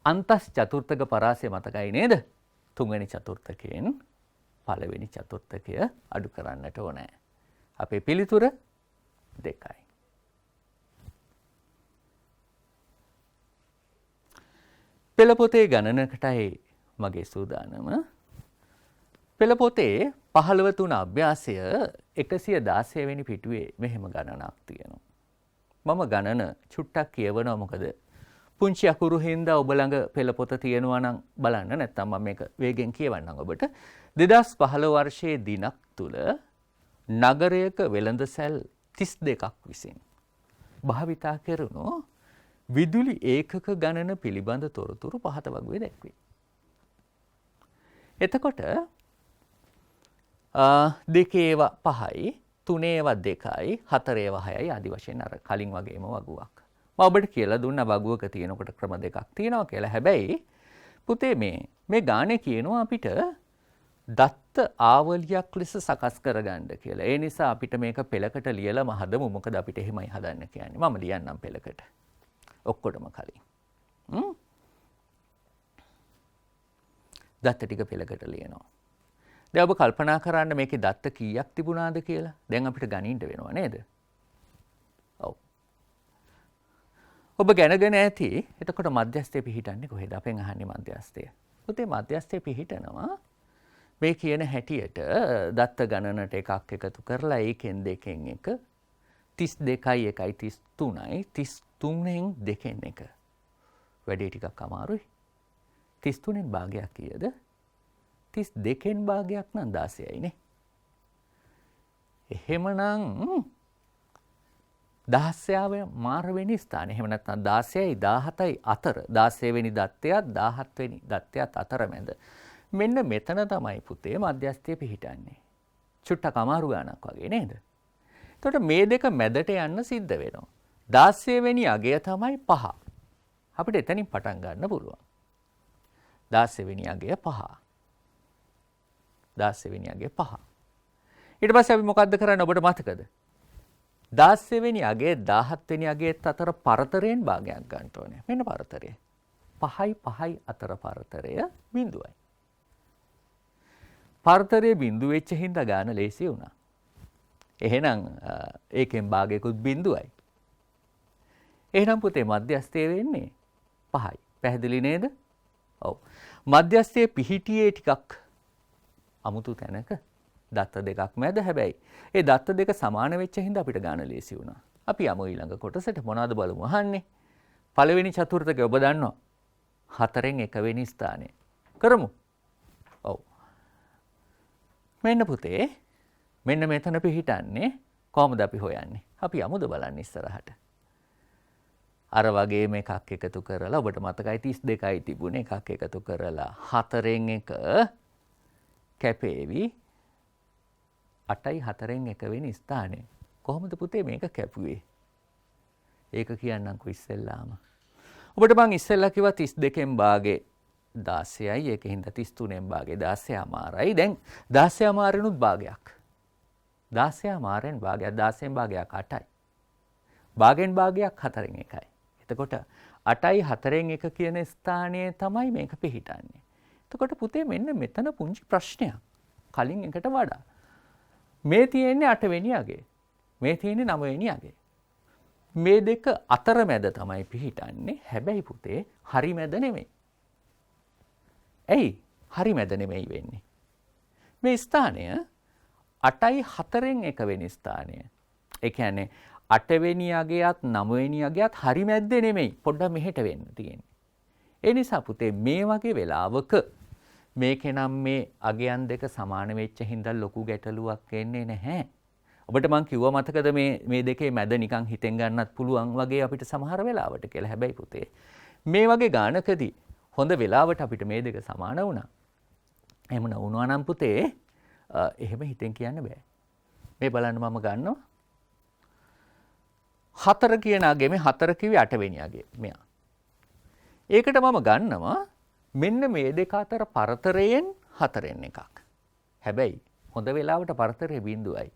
අන්තස් චතුර්ථක පරාසය මතකයි නේද? 3 වෙනි චතුර්ථකයෙන් පළවෙනි චතුර්ථකය අඩු කරන්නට ඕනේ. අපේ පිළිතුර 2යි. පෙළ පොතේ ගණනකටයි මගේ සූදානම. පෙළ පොතේ 15 අභ්‍යාසය 116 වෙනි පිටුවේ මෙහෙම ගණනක් තියෙනවා. මම ගණන චුට්ටක් කියවනවා මොකද පුංචි අකුරු හින්දා ඔබ ළඟ පෙළ පොත තියෙනවා නම් බලන්න නැත්නම් මම මේක වේගෙන් කියවන්නම් ඔබට. 2015 වර්ෂයේ දිනක් තුල නගරයක වෙළඳසැල් 32ක් විසින් භාවිතා කෙරුණු විදුලි ඒකක ගණන පිළිබඳ තොරතුරු පහත වගුවේ දැක්වේ. එතකොට දෙකේ ඒවා 5යි, තුනේ ඒවා 2යි, හතරේ ඒවා 6යි ආදි වශයෙන් අර කලින් වගේම වගුවක්. මම ඔබට කියලා දුන්නා වගුවක තියෙනකොට ක්‍රම දෙකක් තියෙනවා කියලා. හැබැයි පුතේ මේ ගානේ කියනවා අපිට දත්ත ආවලියක් ලෙස සකස් කරගන්න කියලා. ඒ නිසා අපිට මේක පෙළකට ලියලාම හදමු. මොකද අපිට එහෙමයි හදන්න කියන්නේ. මම ලියන්නම් පෙළකට. ඔක්කොටම කලින්. දත්ත ටික පෙළකට ලියනවා. දැන් ඔබ කල්පනා කරන්න මේකේ දත්ත කීයක් තිබුණාද කියලා. දැන් අපිට ගණින්න වෙනවා නේද? ඔව්. ඔබ දැනගෙන ඇති. එතකොට මධ්‍යස්ථය පිහිටන්නේ කොහෙද? අපෙන් අහන්නේ මධ්‍යස්ථය. පුතේ මධ්‍යස්ථය පිහිටනවා මේ කියන හැටියට දත්ත ගණනට එකක් එකතු කරලා ඒකෙන් දෙකෙන් එක 32යි 1යි 33යි 33න් දෙකෙන් එක. වැඩේ ටිකක් අමාරුයි. 33න් භාගයක් කීයද? 32න් භාගයක් නම් 16යි නේ. එහෙමනම් 16 මාරවෙනි ස්ථානේ. එහෙම නැත්නම් 16යි 17යි අතර 16 වෙනි දත්තයත් 17 වෙනි දත්තයත් අතර මැද. මෙන්න මෙතන තමයි පුතේ මධ්‍යස්ථය පිහිටන්නේ. චුට්ටක් අමාරු ගානක් වගේ නේද? එතකොට මේ දෙක මැදට යන්න සිද්ධ වෙනවා. 16 වෙනි අගය තමයි 5. අපිට එතනින් පටන් ගන්න පුළුවන්. 16 වෙනි අගය 5. 16 වෙනි අගය 5. ඊට පස්සේ අපි මොකද්ද කරන්නේ ඔබට මතකද? 16 වෙනි අගය 17 වෙනි අගයත් අතර පරතරයෙන් භාගයක් ගන්න ඕනේ. මෙන්න පරතරය. 5යි 5යි අතර පරතරය 0යි. පරතරයේ බිඳුව වෙච්ච හින්දා ගාන ලේසි වුණා. එහෙනම් ඒකෙන් භාගයකුත් බිඳුවයි. එහෙනම් පුතේ මධ්‍යස්ථය වෙන්නේ 5යි. පැහැදිලි නේද? ඔව්. මධ්‍යස්ථයේ පිහිටියේ ටිකක් අමුතු තැනක දත්ත දෙකක් මැද. හැබැයි ඒ දත්ත දෙක සමාන වෙච්ච හින්දා අපිට ගාන ලේසි වුණා. අපි යමු ඊළඟ කොටසට. මොනවද බලමු අහන්නේ. පළවෙනි චතුර්ථකය ඔබ දන්නවා. 4න් 1 වෙනි ස්ථානය. කරමු. ඔව්. මෙන්න පුතේ මෙන්න මෙතන පිහිටන්නේ කොහොමද අපි හොයන්නේ? අපි යමුද බලන්න ඉස්සරහට. අර වගේ මේකක් එකතු කරලා ඔබට මතකයි 32යි තිබුණේ එකක් එකතු කරලා 4න් 1 කැපේවි 8යි 4න් 1 වෙනි ස්ථානේ. කොහොමද පුතේ මේක කැපුවේ? ඒක කියන්නම්කො ඉස්සෙල්ලාම. ඔබට මං ඉස්සෙල්ලා කිව්වා 32න් භාගේ 16යි ඒකින්ද 33න් භාගේ 16 අමාරයි. දැන් 16 අමාරෙනුත් භාගයක්. 16 අමාරෙන් භාගයක් 16න් භාගයක් 8යි. භාගෙන් භාගයක් 4න් 1යි. එතකොට 8යි 4න් 1 කියන ස්ථානයේ තමයි මේක පිහිටන්නේ. එතකොට පුතේ මෙන්න මෙතන පුංචි ප්‍රශ්නයක්. කලින් එකට වඩා. මේ තියෙන්නේ 8 වෙනි අගය. මේ තියෙන්නේ 9 වෙනි අගය. මේ දෙක අතර මැද තමයි පිහිටන්නේ. හැබැයි පුතේ හරි මැද නෙමෙයි. ඇයි? හරි මැද නෙමෙයි වෙන්නේ. මේ ස්ථානය 8යි 4න් 1 වෙනි ස්ථානය. ඒ කියන්නේ 8 වෙනි අගයත් 9 වෙනි අගයත් හරි මැද්දේ නෙමෙයි. පොඩ්ඩක් මෙහෙට වෙන්න තියෙන්නේ. ඒ නිසා පුතේ මේ වගේ වෙලාවක මේකේ නම් මේ අගයන් දෙක සමාන වෙච්ච හින්දා ලොකු ගැටලුවක් එන්නේ නැහැ. ඔබට මං කිව්වා මතකද මේ දෙකේ මැද නිකන් හිතෙන් ගන්නත් පුළුවන් වගේ අපිට සමහර වෙලාවට කියලා. හැබැයි පුතේ මේ වගේ ගානකදී හොඳ වෙලාවට අපිට මේ දෙක සමාන වුණා. එහෙම නොවුණා නම් පුතේ එහෙම හිතෙන් කියන්න බෑ. මේ බලන්න මම ගන්නවා 4 කියන අගේ මේ 4 කිව්වේ 8 වෙනි අගේ මෙයා. ඒකට මම ගන්නවා මෙන්න මේ දෙක අතර පරතරයෙන් 4න් එකක්. හැබැයි හොඳ වෙලාවට පරතරය බිඳුවයි.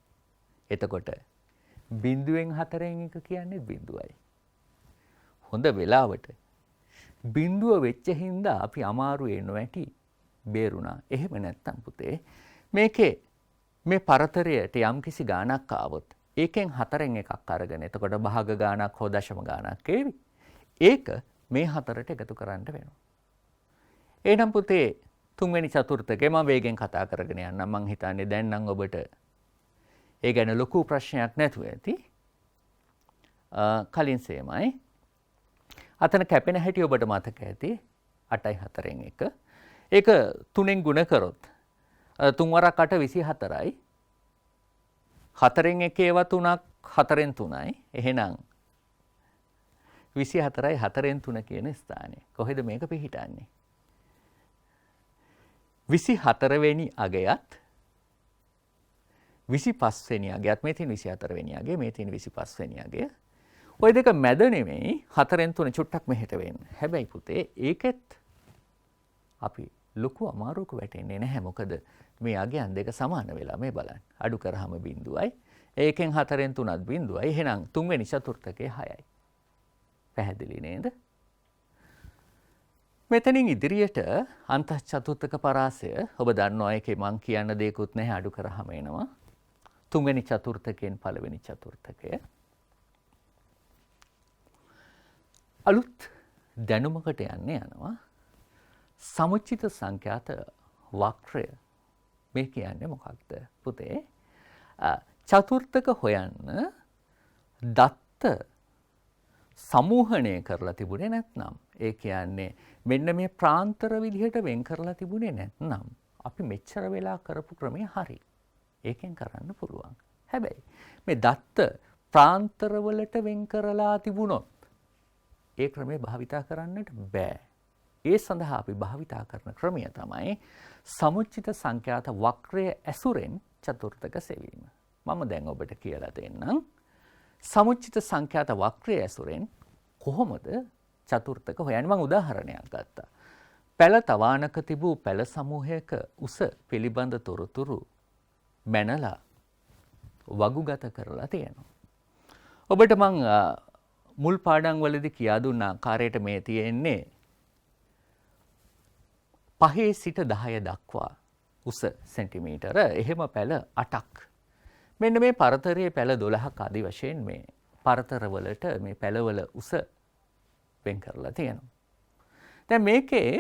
එතකොට බිඳුවෙන් 4න් එක කියන්නේ බිඳුවයි. හොඳ වෙලාවට බිඳුව වෙච්ච හින්දා අපි අමාරුවේ නොඇටි බේරුණා. එහෙම නැත්තම් පුතේ මේකේ මේ පරතරයට යම්කිසි ගාණක් ආවොත් ඒකෙන් 4න් එකක් අරගෙන එතකොට භාග ගාණක් හෝ දශම ගාණක් ඒවි. ඒක මේ 4ට එකතු කරන්න වෙනවා. එහෙනම් පුතේ තුන්වෙනි චතුර්ථකේ මම වේගෙන් කතා කරගෙන යන්නම්. මං හිතන්නේ දැන් නම් ඔබට ඒ ගැන ලොකු ප්‍රශ්නයක් නැතුව ඇති. කලින් සේමයි. අතන කැපෙන හැටි ඔබට මතක ඇති 8යි 4න් 1. ඒක 3ෙන් ගුණ කරොත් 3 වරක් 8 24යි. 4න් 1 ඒවා 3ක් 4න් 3යි. එහෙනම් 24යි 4න් 3 කියන ස්ථානය. කොහෙද මේක පිහිටන්නේ? 24 වෙනි අගයත් 25 වෙනි අගයත් මේ තියෙන 24 වෙනි අගය මේ තියෙන 25 වෙනි අගය. ওই දෙක මැද නෙමෙයි 4න් 3 චුට්ටක් මෙහෙට වෙන්න. හැබැයි පුතේ ඒකෙත් අපි ලොකු අමාරුවක වැටෙන්නේ නැහැ. මොකද මේ අගයන් දෙක සමාන වෙලා මේ බලන්න. අඩු කරාම බිඳුවයි. ඒකෙන් 4න් 3ත් බිඳුවයි. එහෙනම් තුන්වෙනි චතුර්ථකේ 6යි. පැහැදිලි නේද? මෙතනින් ඉදිරියට අන්තଃචතුර්ථක පරාසය ඔබ දන්නවා ඒකේ මං කියන්න දෙයක්වත් නැහැ අඩු කරාම එනවා. තුන්වෙනි චතුර්ථකයෙන් පළවෙනි චතුර්ථකය. අලුත් දැනුමකට යනවා. සමුච්චිත සංඛ්‍යාත වක්‍රය. මේ කියන්නේ මොකක්ද? පුතේ චතුර්ථක හොයන්න දත්ත සමූහණය කරලා තිබුණේ නැත්නම් ඒ කියන්නේ මෙන්න මේ ප්‍රාන්තර විදිහට වෙන් කරලා තිබුණේ නැත්නම් අපි මෙච්චර වෙලා කරපු ක්‍රමය හරි. ඒකෙන් කරන්න පුළුවන්. හැබැයි මේ දත්ත ප්‍රාන්තරවලට වෙන් කරලා තිබුණොත් ඒ ක්‍රමය භාවිතා කරන්නට බෑ. ඒ සඳහා අපි භාවිතා කරන ක්‍රමය තමයි සමුච්චිත සංඛ්‍යාත වක්‍රය ඇසුරෙන් චතුර්ථක සෙවීම. මම දැන් ඔබට කියලා දෙන්නම්. සමුච්චිත සංඛ්‍යාත වක්‍රය ඇසුරෙන් කොහොමද චතුර්ථක හොයන්නේ? මම උදාහරණයක් ගත්තා. පැල තවානක තිබූ පැල සමූහයක උස පිළිබඳ තොරතුරු මැනලා වගුගත කරලා තියෙනවා. ඔබට මං මුල් පාඩම් වලදී කියා දුන්න ආකාරයට මේ තියෙන්නේ 5 සිට 10 දක්වා උස සෙන්ටිමීටර එහෙම පැල 8ක්. මෙන්න මේ පරතරයේ පැල 12ක් ආදි වශයෙන් මේ පරතරවලට මේ පැලවල උස වෙන් කරලා තියෙනවා. දැන් මේකේ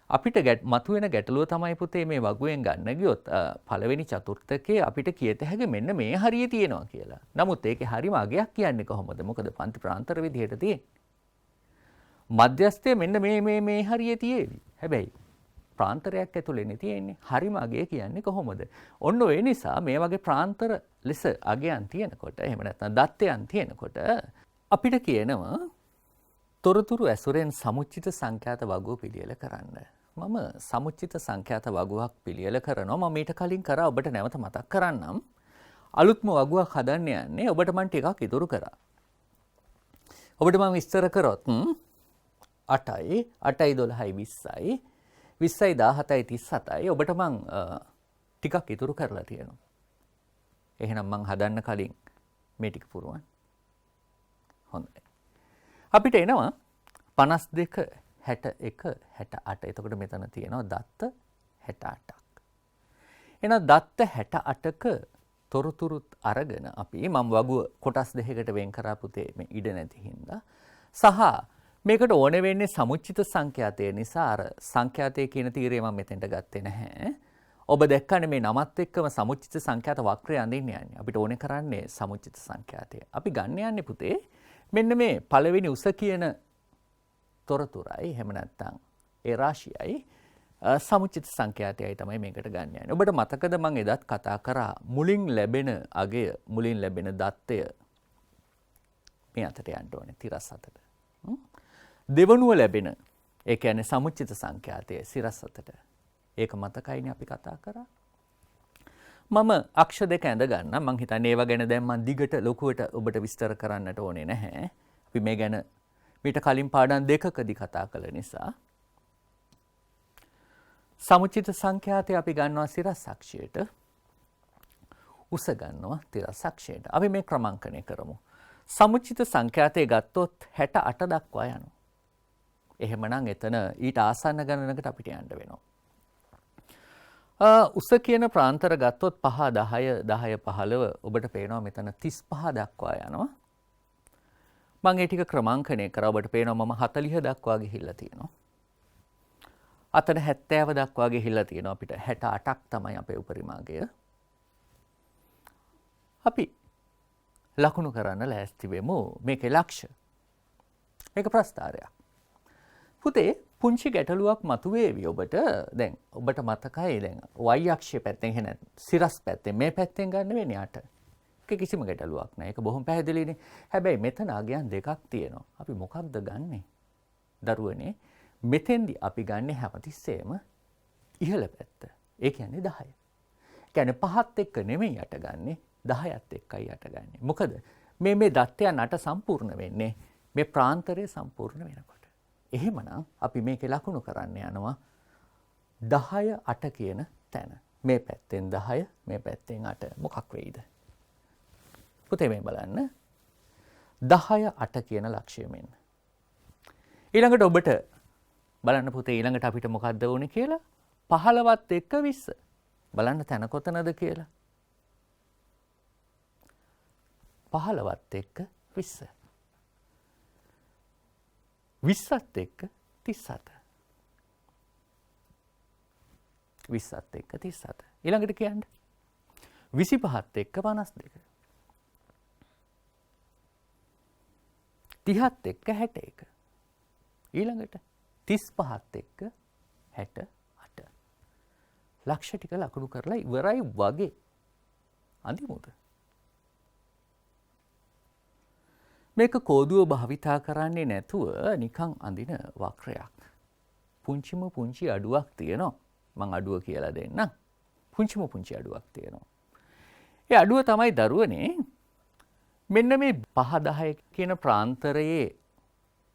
අපිට මතුවෙන ගැටලුව තමයි පුතේ මේ වගුවෙන් ගන්න ගියොත් පළවෙනි චතුර්ථකයේ අපිට කියත හැකි මෙන්න මේ හරිය තියෙනවා කියලා. නමුත් ඒකේ හරිම අගයක් කියන්නේ කොහොමද? මොකද පන්ති ප්‍රාන්තර විදිහට තියෙන්නේ. මධ්‍යස්ථය මෙන්න මේ හරිය තියෙවි. හැබැයි ප්‍රාන්තරයක් ඇතුළේනේ තියෙන්නේ. හරිම අගය කියන්නේ කොහොමද? ඔන්න ඒ නිසා මේ වගේ ප්‍රාන්තර ලෙස අගයන් තියෙනකොට එහෙම නැත්නම් දත්තයන් තියෙනකොට අපිට කියනවා තොරතුරු ඇසුරෙන් සමුච්චිත සංඛ්‍යාත වගුව පිළියෙල කරන්න. මම සමුච්චිත සංඛ්‍යාත වගුවක් පිළියෙල කරනවා. මම ඊට කලින් කරා ඔබට නැවත මතක් කරන්නම්. අලුත්ම වගුවක් හදන්න යන්නේ ඔබට මම ටිකක් ඉතුරු කරා. ඔබට මම විස්තර කරොත් 8යි 8යි 12යි 20යි 20යි 17යි 37යි ඔබට මං ටිකක් ඉතුරු කරලා තියෙනවා. එහෙනම් මං හදන්න කලින් මේ ටික පුරවන්න. හොඳයි. අපිට එනවා 52 61 68. එතකොට මෙතන තියෙනවා දත්ත 68ක්. එහෙනම් දත්ත 68ක තොරතුරුත් අරගෙන අපි මම වගුව කොටස් දෙකකට වෙන් කරා පුතේ මේ ඉඩ නැති හින්දා සහ මේකට ඕන වෙන්නේ සමුච්චිත සංඛ්‍යාතය නිසා අර සංඛ්‍යාතය කියන තීරය මම මෙතෙන්ට ගත්තේ නැහැ. ඔබ දැක්කනේ මේ නමත් එක්කම සමුච්චිත සංඛ්‍යාත වක්‍රය අඳින්න යන්නේ. අපිට ඕනේ කරන්නේ සමුච්චිත සංඛ්‍යාතය. අපි ගන්න යන්නේ පුතේ මෙන්න මේ පළවෙනි උස කියන තොරතුරයි එහෙම නැත්නම් ඒ රාශියයි සමුච්චිත සංඛ්‍යාතයයි තමයි මේකට ගන්න යන්නේ. ඔබට මතකද මම එදත් කතා කරා මුලින් ලැබෙන අගය මුලින් ලැබෙන දත්තය මේ අතට යන්න ඕනේ තිරස් අතට. දෙවනුව ලැබෙන ඒ කියන්නේ සමුච්චිත සංඛ්‍යාතය සිරස් අතට. ඒක මතකයිනේ අපි කතා කරා. මම අක්ෂ දෙක ඇඳ ගන්න. මං හිතන්නේ ඒව ගැන දැන් මං දිගට ලොකුවට ඔබට විස්තර කරන්නට ඕනේ නැහැ. අපි මේ ගැන මීට කලින් පාඩම් දෙකකදී කතා කළ නිසා. සමුච්චිත සංඛ්‍යාතය අපි ගන්නවා සිරස් අක්ෂයට. උස ගන්නවා තිරස් අක්ෂයට. අපි මේ ක්‍රමාංකණය කරමු. සමුච්චිත සංඛ්‍යාතය ගත්තොත් 68 දක්වා යනවා. එහෙමනම් එතන ඊට ආසන්න ගණනකට අපිට යන්න වෙනවා. උස කියන ප්‍රාන්තර ගත්තොත් 5 10 10 15 ඔබට පේනවා මෙතන 35 දක්වා යනවා. මම ඒ ටික ක්‍රමාංකණය කරා ඔබට පේනවා මම 40 දක්වා ගිහිල්ලා තියෙනවා. අතන 70 දක්වා ගිහිල්ලා තියෙනවා අපිට 68ක් තමයි අපේ උපරිමාගය. අපි ලකුණු කරන්න ලෑස්ති වෙමු මේකේ ලක්ෂ්‍ය. මේක ප්‍රස්ථාරයක්. පුතේ පුංචි ගැටලුවක් මතුවේවි ඔබට. දැන් ඔබට මතකයි දැන් y අක්ෂය පැත්තෙන් එහෙ නැත්නම් සිරස් පැත්තෙන් මේ පැත්තෙන් ගන්න වෙන්නේ 8. ඒක කිසිම ගැටලුවක් නැහැ. ඒක බොහොම පැහැදිලිනේ. හැබැයි මෙතන අගයන් දෙකක් තියෙනවා. අපි මොකක්ද ගන්නෙ? දරුවනේ මෙතෙන්දි අපි ගන්නේ හැමතිස්සෙම ඉහළ පැත්ත. ඒ කියන්නේ 10. කියන්නේ 5ත් එක්ක නෙමෙයි යට ගන්නෙ 10ත් එක්කයි යට ගන්නෙ. මොකද මේ දත්තයන් 8 සම්පූර්ණ වෙන්නේ මේ ප්‍රාන්තරය සම්පූර්ණ වෙනකොට. එහෙමනම් අපි මේකේ ලකුණු කරන්න යනවා 10 8 කියන තැන. මේ පැත්තෙන් 10 මේ පැත්තෙන් 8 මොකක් වෙයිද? පුතේ මේ බලන්න 10 8 කියන ලක්ෂ්‍යය මෙන්න. ඊළඟට ඔබට බලන්න පුතේ ඊළඟට අපිට මොකක්ද ඕනේ කියලා 15ත් එක්ක 20. බලන්න තැන කොතනද කියලා. 15ත් එක්ක 20. 20ත් එක්ක 37. 20ත් එක්ක 37. ඊළඟට කියන්න 25ත් එක්ක 52. 30ත් එක්ක 61. ඊළඟට 35ත් එක්ක 68. ලක්ෂ ටික ලකුණු කරලා ඉවරයි වගේ. අන්තිමට මේක කෝදුව භාවිතා කරන්නේ නැතුව නිකන් අඳින වක්‍රයක්. පුංචිම පුංචි අඩුවක් තියෙනවා. මං අඩුව කියලා දෙන්නම්. පුංචිම පුංචි අඩුවක් තියෙනවා. ඒ අඩුව තමයි දරුවනේ මෙන්න මේ 5 10 කියන ප්‍රාන්තරයේ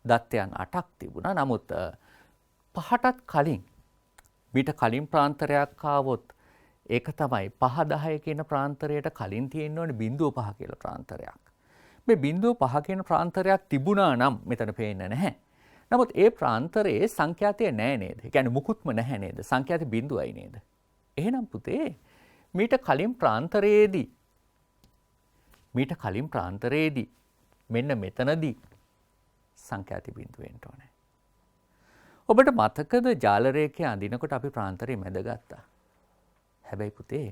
දත්තයන් 8ක් තිබුණා. නමුත් 5ටත් කලින් මීට කලින් ප්‍රාන්තරයක් ආවොත් ඒක තමයි 5 10 කියන ප්‍රාන්තරයට කලින් තියෙන්න ඕනේ 0.5 කියලා ප්‍රාන්තරයක්. මේ 0.5 කියන ප්‍රාන්තරයක් තිබුණා නම් මෙතන පේන්නේ නැහැ. නමුත් ඒ ප්‍රාන්තරයේ සංඛ්‍යාතය නැහැ නේද? ඒ කියන්නේ මුකුත්ම නැහැ නේද? සංඛ්‍යාත බිඳුවයි නේද? එහෙනම් පුතේ මීට කලින් ප්‍රාන්තරයේදී මෙන්න මෙතනදී සංඛ්‍යාත බිඳුව වෙන්න ඕනේ. ඔබට මතකද ජාල රේඛය අඳිනකොට අපි ප්‍රාන්තරය මැදගත්තා. හැබැයි පුතේ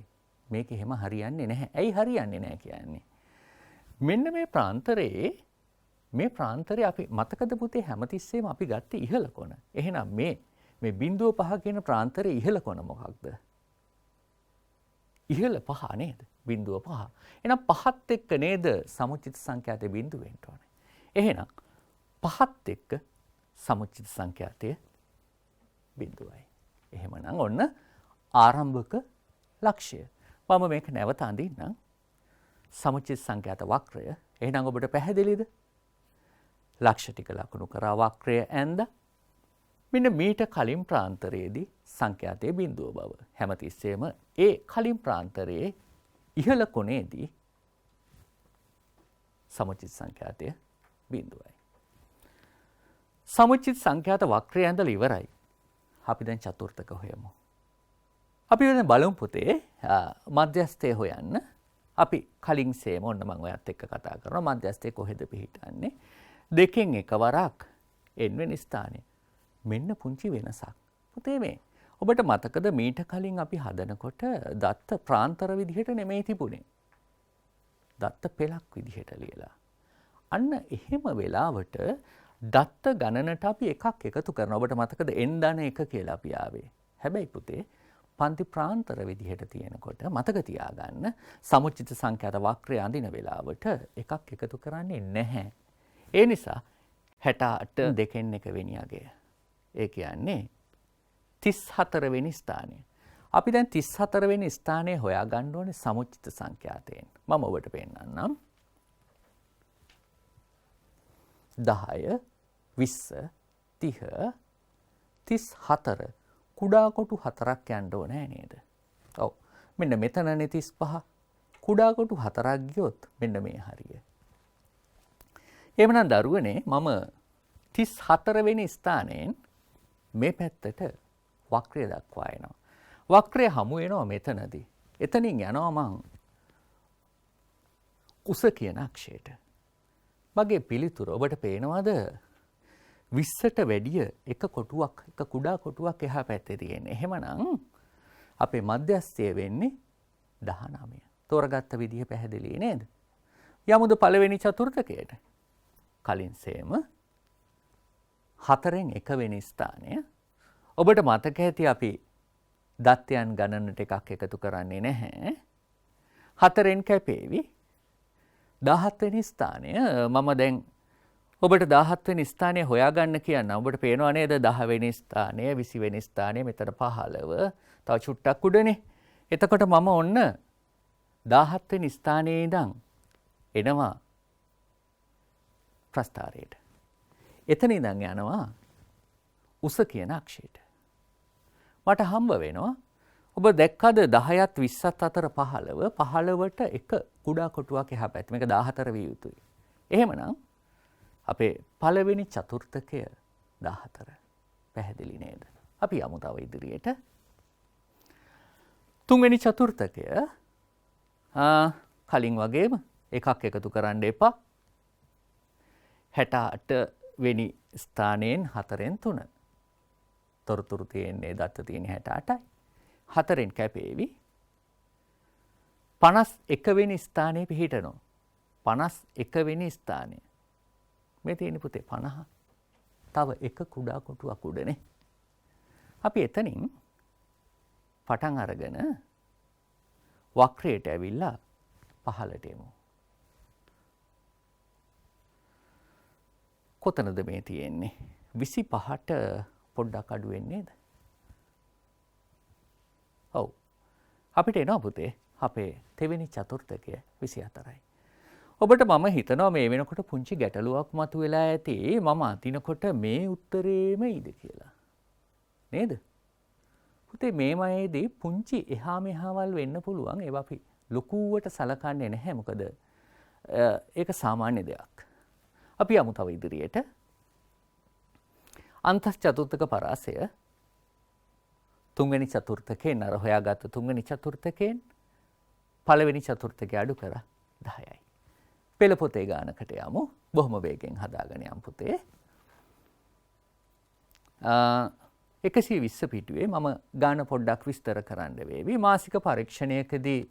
මේක එහෙම හරියන්නේ නැහැ. ඇයි හරියන්නේ නැහැ කියන්නේ? මෙන්න මේ ප්‍රාන්තරයේ අපි මතකද පුතේ හැමතිස්සෙම අපි ගත්තේ ඉහළ කොන. එහෙනම් මේ 0.5 කියන ප්‍රාන්තරයේ ඉහළ කොන මොකක්ද? ඉහළ 5 නේද? 0.5. එහෙනම් 5ත් එක්ක නේද සමුචිත සංඛ්‍යාතයේ බිඳුව වෙන්න ඕනේ. එහෙනම් 5ත් එක්ක සමුචිත සංඛ්‍යාතයේ බිඳුවයි. එහෙමනම් ඔන්න ආරම්භක ලක්ෂ්‍ය. මම මේක නැවත අඳින්නම්. සමුචිත සංඛ්‍යාත වක්‍රය. එහෙනම් ඔබට පැහැදිලිද? ලක්ෂ ටික ලකුණු කරා වක්‍රය ඇඳ මෙන්න මීට කලින් ප්‍රාන්තරයේදී සංඛ්‍යාතයේ බිඳුව බව. හැමතිස්සෙම ඒ කලින් ප්‍රාන්තරයේ ඉහළ කොනේදී සමුචිත සංඛ්‍යාතයේ බිඳුවයි. සමුචිත සංඛ්‍යාත වක්‍රය ඇඳලා ඉවරයි. අපි දැන් චතුර්ථක හොයමු. අපි දැන් බලමු පුතේ මධ්‍යස්ථය හොයන්න. අපි කලින් සේම ඔන්න මම ඔයත් එක්ක කතා කරනවා මධ්‍යස්ථය කොහෙද පිහිටන්නේ? දෙකෙන් එකවරක් n වෙනි ස්ථානය. මෙන්න පුංචි වෙනසක්. පුතේ මේ ඔබට මතකද මීට කලින් අපි හදනකොට දත්ත ප්‍රාන්තර විදිහට නෙමෙයි තිබුණේ. දත්ත පෙළක් විදිහට ලියලා. අන්න එහෙම වෙලාවට දත්ත ගණනට අපි එකක් එකතු කරනවා. ඔබට මතකද n-1 කියලා අපි ආවේ. හැබැයි පුතේ පන්ති ප්‍රාන්තර විදිහට තියෙනකොට මතක තියාගන්න සමුචිත සංඛ්‍යාත වක්‍රය අඳින වෙලාවට එකක් එකතු කරන්නේ නැහැ. ඒ නිසා 68 දෙකෙන් එක වෙනි අගය. ඒ කියන්නේ 34 වෙනි ස්ථානය. අපි දැන් 34 වෙනි ස්ථානයේ හොයාගන්න ඕනේ සමුචිත සංඛ්‍යාතයෙන්. මම ඔබට පෙන්නන්නම්. 10 20 30 34 කුඩා කොටු 4ක් යන්න ඕනේ නේද? ඔව්. මෙන්න මෙතනනේ 35. කුඩා කොටු 4ක් ගියොත් මෙන්න මේ හරිය. එහෙමනම් දරුවනේ මම 34 වෙනි ස්ථානයෙන් මේ පැත්තට වක්‍රය දක්වා එනවා. වක්‍රය හමු වෙනවා මෙතනදී. එතනින් යනවා මං කුස කියන අක්ෂයට. මගේ පිළිතුර ඔබට පේනවද? 20ට වැඩිය එක කොටුවක් එක කුඩා කොටුවක් එහා පැත්තේ තියෙන්නේ. එහෙමනම් අපේ මධ්‍යස්ථය වෙන්නේ 19. තෝරගත්ත විදිහ පැහැදිලි නේද? යමුද පළවෙනි චතුර්ථකයට. කලින් සේම 4න් 1 වෙනි ස්ථානය. ඔබට මතක ඇති අපි දත්තයන් ගණනට එකක් එකතු කරන්නේ නැහැ. 4න් කැපේවි 17 වෙනි ස්ථානය. මම දැන් ඔබට 17 වෙනි ස්ථානය හොයාගන්න කියන්න. ඔබට පේනවා නේද 10 වෙනි ස්ථානය 20 වෙනි ස්ථානය මෙතන 15 තව චුට්ටක් උඩනේ. එතකොට මම ඔන්න 17 වෙනි ස්ථානයේ ඉඳන් එනවා ප්‍රස්ථාරයට. එතන ඉඳන් යනවා උස කියන අක්ෂයට. මට හම්බ වෙනවා ඔබ දැක්කද 10ත් 20ත් අතර 15 15ට එක කුඩා කොටුවක් එහා පැත්ත. මේක 14 විය යුතුයි. එහෙමනම් අපේ පළවෙනි චතුර්ථකය 14. පැහැදිලි නේද? අපි යමු තව ඉදිරියට. තුන්වෙනි චතුර්ථකය කලින් වගේම එකක් එකතු කරන්න එපා. 68 වෙනි ස්ථානයෙන් 4න් 3. තොරතුරු තියෙන්නේ දත්ත තියෙන 68යි. 4න් කැපේවි 51 වෙනි ස්ථානයේ පිහිටනවා. 51 වෙනි ස්ථානය. මේ තියෙන පුතේ 50. තව එක කුඩා කොටුවක් උඩනේ. අපි එතනින් පටන් අරගෙන වක්‍රයට ඇවිල්ලා පහළට එමු. කොතනද මේ තියෙන්නේ? 25ට පොඩ්ඩක් අඩු වෙන්නේ නේද? ඔව්. අපිට එනවා පුතේ අපේ තෙවෙනි චතුර්ථකය 24යි. ඔබට මම හිතනවා මේ වෙනකොට පුංචි ගැටලුවක් මතුවෙලා ඇති. මම අතිනකොට මේ උත්තරේම ඉද කියලා. නේද? පුතේ මේ මයේදී පුංචි එහා මෙහාවල් වෙන්න පුළුවන්. ඒවා අපි ලොකුවට සලකන්නේ නැහැ. මොකද ඒක සාමාන්‍ය දෙයක්. අපි යමු තව ඉදිරියට. අන්තස් චතුර්ථක පරාසය තුන්වෙනි චතුර්ථකයෙන් අර හොයාගත්ත තුන්වෙනි චතුර්ථකයෙන් පළවෙනි චතුර්ථකය අඩු කර 10යි. පෙළ පොතේ ගානකට යමු. බොහොම වේගෙන් හදාගෙන යමු පුතේ. 120 පිටුවේ මම ගාන පොඩ්ඩක් විස්තර කරන්න වේවි. මාසික පරීක්ෂණයකදී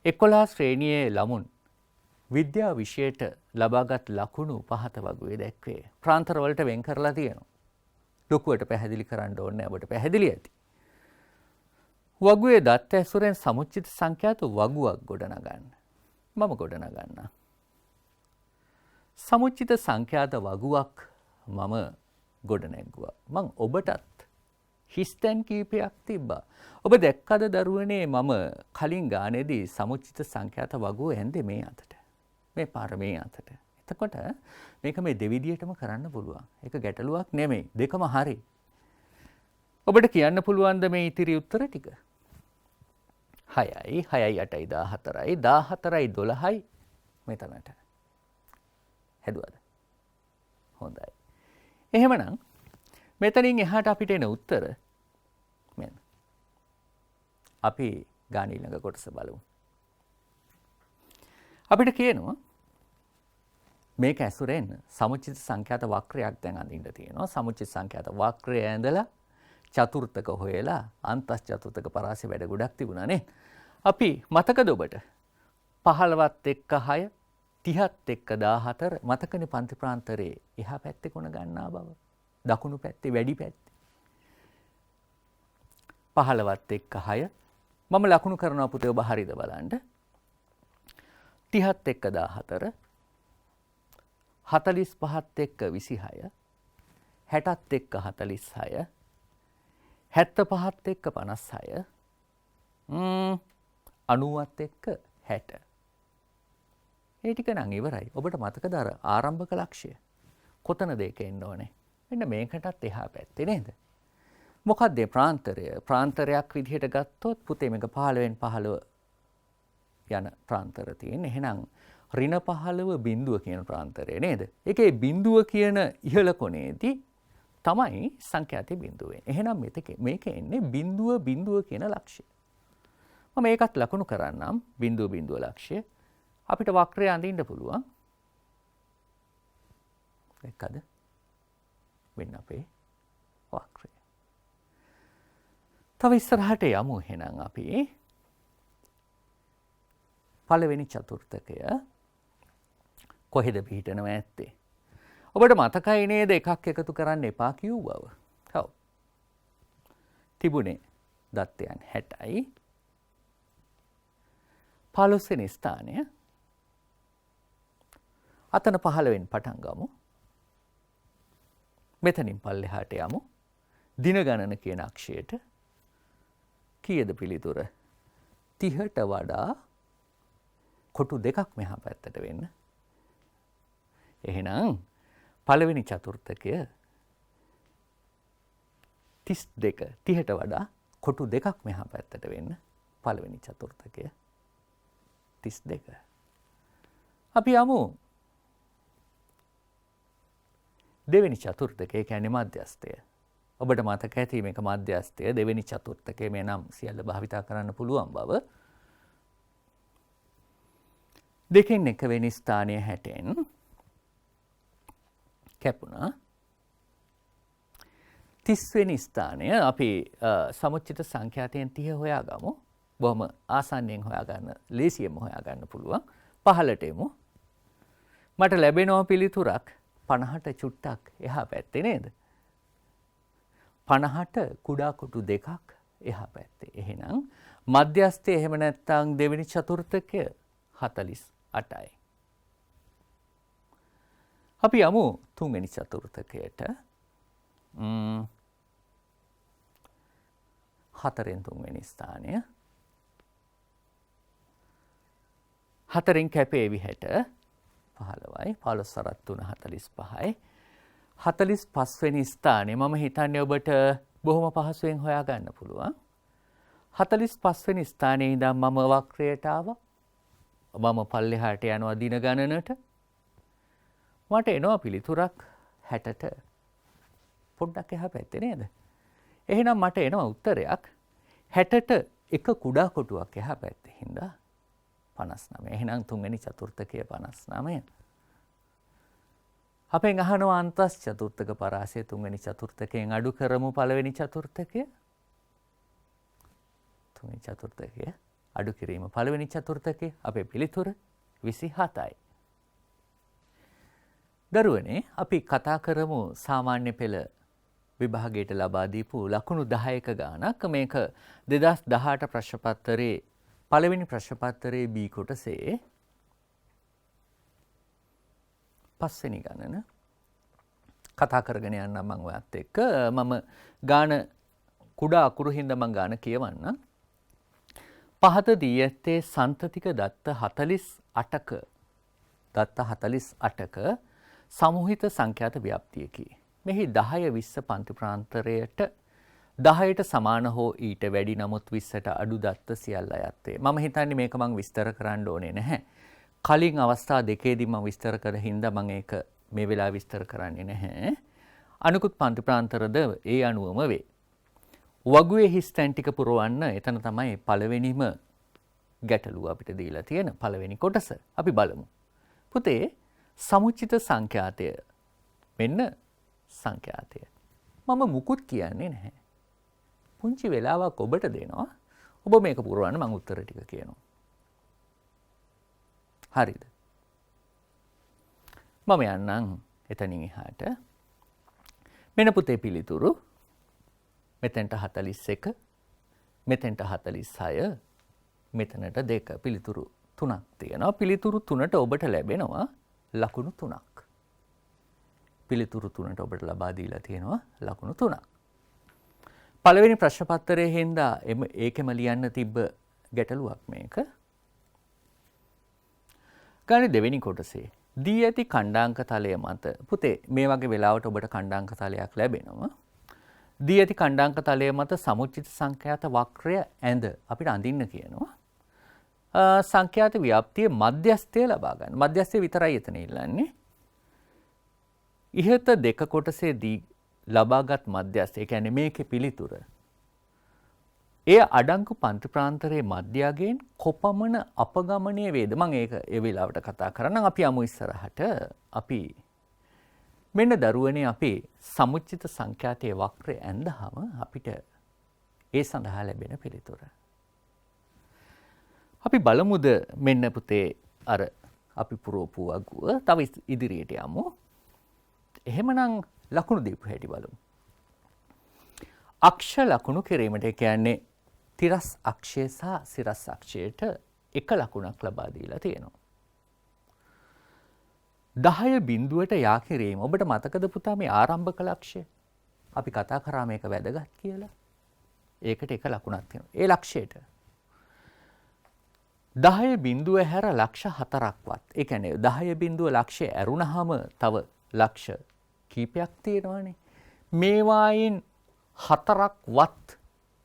11 ශ්‍රේණියේ ළමුන් විද්‍යා විෂයට ලබාගත් ලකුණු පහත වගුවේ දැක්වේ. ප්‍රාන්තරවලට වෙන් කරලා තියෙනවා. ලොකුවට පැහැදිලි කරන්න ඕනේ ඔබට පැහැදිලි ඇති. වගුවේ දත්ත ඇසුරෙන් සමුච්චිත සංඛ්‍යාත වගුවක් ගොඩනගන්න. මම ගොඩනගන්නම්. සමුච්චිත සංඛ්‍යාත වගුවක් මම ගොඩනැගුවා. මං ඔබටත් හිස්තැන් කීපයක් තිබ්බා. ඔබ දැක්කද දරුවනේ මම කලින් ගානේදී සමුච්චිත සංඛ්‍යාත වගුව ඇන්දේ මේ අතට. මේ පාර මේ අතට. එතකොට මේක මේ දෙවිදියටම කරන්න පුළුවන්. ඒක ගැටලුවක් නෙමෙයි. දෙකම හරි. ඔබට කියන්න පුළුවන්ද මේ ඉතිරි උත්තර ටික? 6යි 6යි 8යි 14යි 14යි 12යි මෙතනට. හැදුවද? හොඳයි. එහෙමනම් මෙතනින් එහාට අපිට එන උත්තර මෙන්න. අපි ගාන ඊළඟ කොටස බලමු. අපිට කියනවා මේක ඇසුරෙන් සමුච්චිත සංඛ්‍යාත වක්‍රයක් දැන් අඳින්න තියෙනවා. සමුච්චිත සංඛ්‍යාත වක්‍රය ඇඳලා චතුර්ථක හොයලා අන්තස් චතුර්ථක පරාසය වැඩ ගොඩක් තිබුණා නේ. අපි මතකද ඔබට 15ත් එක්ක 6 30ත් එක්ක 14 මතකනේ පන්ති ප්‍රාන්තරයේ එහා පැත්තේ කොන ගන්නා බව. දකුණු පැත්තේ වැඩි පැත්තේ. 15ත් එක්ක 6 මම ලකුණු කරනවා පුතේ ඔබ හරියද බලන්න. 30ත් එක්ක 14 45ත් එක්ක 26 60ත් එක්ක 46 75ත් එක්ක 56 90ත් එක්ක 60. ඒ ටික නම් ඉවරයි. ඔබට මතකද අර ආරම්භක ලක්ෂ්‍ය? කොතනද ඒක එන්න ඕනේ? මෙන්න මේකටත් එහා පැත්තේ නේද? මොකක්ද මේ ප්‍රාන්තරය? ප්‍රාන්තරයක් විදිහට ගත්තොත් පුතේ මේක 15න් 15 යන ප්‍රාන්තර තියෙන. එහෙනම් ඍණ 15 බිඳුව කියන ප්‍රාන්තරය නේද? ඒකේ බිඳුව කියන ඉහළ කොනේදී තමයි සංඛ්‍යාතයේ බිඳුව එන්නේ. එහෙනම් මේක එන්නේ බිඳුව කියන ලක්ෂ්‍ය. මම මේකත් ලකුණු කරන්නම් බිඳුව ලක්ෂ්‍ය. අපිට වක්‍රය අඳින්න පුළුවන්. දැක්කද? මෙන්න අපේ වක්‍රය. තව ඉස්සරහට යමු එහෙනම් අපි පළවෙනි චතුර්ථකය කොහෙද පිහිටනවා ඇත්තේ? ඔබට මතකයි නේද එකක් එකතු කරන්න එපා කිව් බව? ඔව්. තිබුණේ දත්තයන් 60යි. 15 වෙනි ස්ථානය. අතන 15 වෙනි පටන් ගමු. මෙතනින් පල්ලෙහාට යමු. දින ගණන කියන අක්ෂයට කීයද පිළිතුර? 30ට වඩා කොටු දෙකක් මෙහා පැත්තට වෙන්න. එහෙනම් පළවෙනි චතුර්ථකය 32 30ට වඩා කොටු දෙකක් මෙහා පැත්තට වෙන්න. පළවෙනි චතුර්ථකය 32. අපි යමු දෙවෙනි චතුර්ථකය කියන්නේ මධ්‍යස්ථය. ඔබට මතක ඇති මේක මධ්‍යස්ථය දෙවෙනි චතුර්ථකය මේ නම් සියල්ල භාවිතා කරන්න පුළුවන් බව. දෙකෙන් එක වෙනි ස්ථානය 60න් කැපුණා. 30 වෙනි ස්ථානය අපි සමුච්චිත සංඛ්‍යාතයෙන් 30 හොයාගමු. බොහොම ආසන්නයෙන් හොයාගන්න, ලේසියෙන්ම හොයාගන්න පුළුවන්. 15ට එමු. මට ලැබෙනවා පිළිතුරක් 50ට චුට්ටක් එහා පැත්තේ නේද? 50ට කුඩා කොටු දෙකක් එහා පැත්තේ. එහෙනම් මධ්‍යස්ථය එහෙම නැත්නම් දෙවෙනි චතුර්ථකය 48යි. අපි යමු තුන්වෙනි චතුර්ථකයට. 4න් තුන්වෙනි ස්ථානය. 4න් කැපේවි 60 15යි. 15 වරක් 3 45යි. 45 වෙනි ස්ථානය මම හිතන්නේ ඔබට බොහොම පහසුවෙන් හොයාගන්න පුළුවන්. 45 වෙනි ස්ථානයේ ඉඳන් මම වක්‍රයට ආවා. මම පල්ලෙහාට යනවා දින ගණනට. මට එනවා පිළිතුරක් 60ට පොඩ්ඩක් එහා පැත්තේ නේද? එහෙනම් මට එනවා උත්තරයක් 60ට එක කුඩා කොටුවක් එහා පැත්තේ හින්දා 59. එහෙනම් තුන්වෙනි චතුර්ථකය 59. අපෙන් අහනවා අන්තස් චතුර්ථක පරාසය තුන්වෙනි චතුර්ථකයෙන් අඩු කරමු පළවෙනි චතුර්ථකය. තුන්වෙනි චතුර්ථකය අඩු කිරීම පළවෙනි චතුර්ථකය අපේ පිළිතුර 27යි. දරුවනේ අපි කතා කරමු සාමාන්‍ය පෙළ විභාගයට ලබා දීපු ලකුණු 10ක ගානක්. මේක 2018 ප්‍රශ්න පත්‍රයේ පළවෙනි ප්‍රශ්න පත්‍රයේ B කොටසේ පස්වෙනි ගණන කතා කරගෙන යන්න මම ඔයත් එක්ක මම ගාන කුඩා අකුරු හින්දා මම ගාන කියවන්නම්. පහත දී ඇත්තේ සන්තතික දත්ත 48ක සමූහිත සංඛ්‍යාත ව්‍යාප්තියකි. මෙහි 10 20 පන්ති ප්‍රාන්තරයට 10ට සමාන හෝ ඊට වැඩි නමුත් 20ට අඩු දත්ත සියල්ල අයත් වේ. මම හිතන්නේ මේක මම විස්තර කරන්න ඕනේ නැහැ. කලින් අවස්ථා දෙකේදී මම විස්තර කර හින්දා මම ඒක මේ වෙලාව විස්තර කරන්නේ නැහැ. අනිකුත් පන්ති ප්‍රාන්තරද ඒ අනුවම වේ. වගුවේ හිස්තැන් ටික පුරවන්න එතන තමයි පළවෙනිම ගැටලුව අපිට දීලා තියෙන පළවෙනි කොටස. අපි බලමු. පුතේ සමුච්චිත සංඛ්‍යාතය මෙන්න සංඛ්‍යාතය. මම මුකුත් කියන්නේ නැහැ. පුංචි වෙලාවක් ඔබට දෙනවා. ඔබ මේක පුරවන්න මම උත්තර ටික කියනවා. හරිද? මම යන්නම් එතනින් එහාට. මෙන්න පුතේ පිළිතුරු. මෙතෙන්ට 41, මෙතෙන්ට 46, මෙතනට 2 පිළිතුරු 3ක් තියෙනවා. පිළිතුරු 3ට ඔබට ලැබෙනවා ලකුණු 3ක්. පිළිතුරු 3ට ඔබට ලබා දීලා තියෙනවා ලකුණු 3ක්. පළවෙනි ප්‍රශ්න පත්‍රයේ හින්දා ඒකෙම ලියන්න තිබ්බ ගැටලුවක් මේක. ගානේ දෙවෙනි කොටසේ දී ඇති ඛණ්ඩාංක තලය මත පුතේ මේ වගේ වෙලාවට ඔබට ඛණ්ඩාංක තලයක් ලැබෙනවා. දී ඇති ඛණ්ඩාංක තලය මත සමුච්චිත සංඛ්‍යාත වක්‍රය ඇඳ අපිට අඳින්න කියනවා. සංඛ්‍යාත ව්‍යාප්තිය මධ්‍යස්ථය ලබා ගන්න. මධ්‍යස්ථය විතරයි එතන ඉල්ලන්නේ. ඉහත දෙක කොටසේදී ලබාගත් මධ්‍යස්ථය කියන්නේ මේකේ පිළිතුර. එය අඩංගු පන්ති ප්‍රාන්තරයේ මධ්‍යයෙන් කොපමණ අපගමනීය වේද? මම ඒක ඒ වෙලාවට කතා කරන්නම්. අපි යමු ඉස්සරහට. අපි මෙන්න දරුවනේ අපේ සමුච්චිත සංඛ්‍යාතයේ වක්‍රය ඇඳහම අපිට ඒ සඳහා ලැබෙන පිළිතුර. අපි බලමුද මෙන්න පුතේ අර අපි පුරෝපු වගුව තව ඉදිරියට යමු. එහෙමනම් ලකුණු දීපු හැටි බලමු. අක්ෂ ලකුණු කිරීමට කියන්නේ තිරස් අක්ෂය සහ සිරස් අක්ෂයට එක ලකුණක් ලබා දීලා තියෙනවා. 10 බිඳුවට යා කිරීම. ඔබට මතකද පුතා මේ ආරම්භක ලක්ෂ්‍ය? අපි කතා කරා මේක වැදගත් කියලා. ඒකට එක ලකුණක් තියෙනවා. ඒ ලක්ෂයට 10 බිඳුව හැර ලක්ෂ 4ක්වත්. ඒ කියන්නේ 10 බිඳුව ලක්ෂය ඇරුණාම තව ලක්ෂ කීපයක් තියෙනවානේ. මේවායින් 4ක්වත්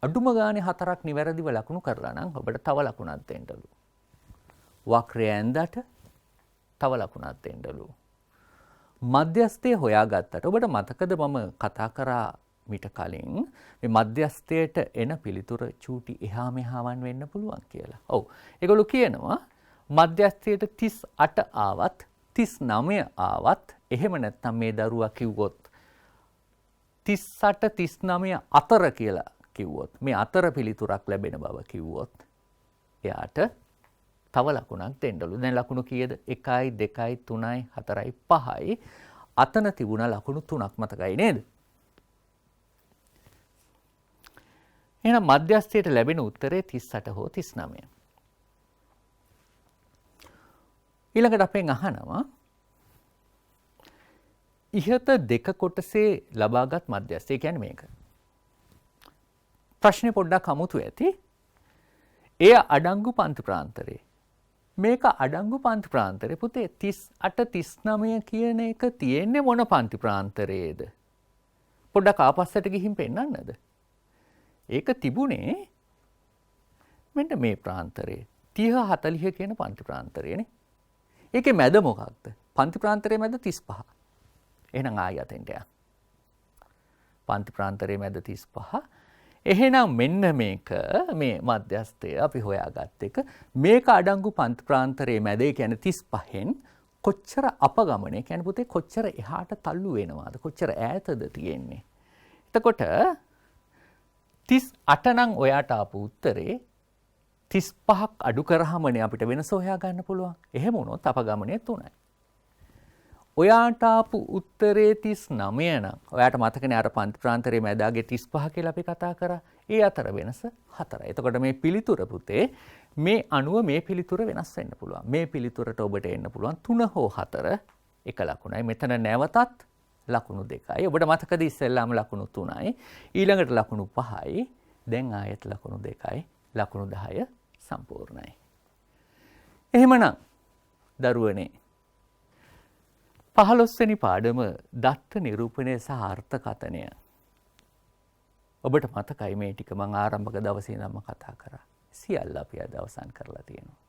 අඩුම ගානේ 4ක් නිවැරදිව ලකුණු කරලා නම් ඔබට තව ලකුණක් දෙන්නලු. වක්‍රය ඇඳට තව ලකුණක් දෙන්නලු. මධ්‍යස්ථය හොයාගත්තට ඔබට මතකද මම කතා කරා මීට කලින් මේ මධ්‍යස්ථයට එන පිළිතුර චූටි එහා මෙහාවන් වෙන්න පුළුවන් කියලා. ඔව්. ඒගොල්ලෝ කියනවා මධ්‍යස්ථයට 38 ආවත් 39 ආවත් එහෙම නැත්නම් මේ දරුවා කිව්වොත් 38 39 අතර කියලා කිව්වොත් මේ අතර පිළිතුරක් ලැබෙන බව කිව්වොත් එයාට තව ලකුණක් දෙන්නලු. දැන් ලකුණු කීයද? 1යි 2යි 3යි 4යි 5යි. අතන තිබුණ ලකුණු 3ක් මතකයි නේද? එහෙනම් මධ්‍යස්ථයට ලැබෙන උත්තරේ 38 හෝ 39. ඊළඟට අපෙන් අහනවා ඉහත දෙක කොටසේ ලබාගත් මධ්‍යස්ථය කියන්නේ මේක. ප්‍රශ්නේ පොඩ්ඩක් අමුතු ඇති. එය අඩංගු පන්ති ප්‍රාන්තරේ. මේක අඩංගු පන්ති ප්‍රාන්තරේ පුතේ 38 39 කියන එක තියෙන්නේ මොන පන්ති ප්‍රාන්තරයේද? පොඩ්ඩක් ආපස්සට ගිහින් පෙන්නන්නද? ඒක තිබුණේ මෙන්න මේ ප්‍රාන්තරයේ 30 40 කියන පන්ති ප්‍රාන්තරයනේ. ඒකේ මැද මොකක්ද? පන්ති ප්‍රාන්තරයේ මැද 35. එහෙනම් ආයෙ අතෙන්ට යන්න. පන්ති ප්‍රාන්තරයේ මැද 35. එහෙනම් මෙන්න මේක මේ මධ්‍යස්ථය අපි හොයාගත්ත එක. මේක අඩංගු පන්ති ප්‍රාන්තරයේ මැද කියන්නේ 35න් කොච්චර අපගමනේ කියන්නේ පුතේ කොච්චර එහාට තල්ලු වෙනවද? කොච්චර ඈතද තියෙන්නේ? එතකොට 38 නම් ඔයාට ආපු උත්තරේ 35ක් අඩු කරාමනේ අපිට වෙනස හොයා ගන්න පුළුවන්. එහෙම වුණොත් අපගමනේ 3යි. ඔයාට ආපු උත්තරේ 39 නම් ඔයාට මතකනේ අර පන්ති ප්‍රාන්තරයේ මැදාගේ 35 කියලා අපි කතා කරා. ඒ අතර වෙනස 4යි. එතකොට මේ පිළිතුර පුතේ මේ අණුව මේ පිළිතුර වෙනස් වෙන්න පුළුවන්. මේ පිළිතුරට ඔබට එන්න පුළුවන් 3 හෝ 4 එක ලකුණයි. මෙතන නැවතත් ලකුණු 2යි. ඔබට මතකද ඉස්සෙල්ලාම ලකුණු 3යි. ඊළඟට ලකුණු 5යි. දැන් ආයෙත් ලකුණු 2යි. ලකුණු 10 සම්පූර්ණයි. එහෙමනම් දරුවනේ 15 වෙනි පාඩම දත්ත නිරූපණය සහ අර්ථකථනය. ඔබට මතකයි මේ ටික මම ආරම්භක දවසේ ඉඳන්ම කතා කරා. සියල්ල අපි අද අවසන් කරලා තියෙනවා.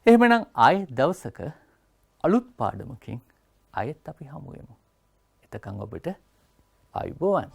එහෙමනම් ආයෙත් දවසක අලුත් පාඩමකින් ආයෙත් අපි හමු වෙමු. එතකන් ඔබට ආයුබෝවන්.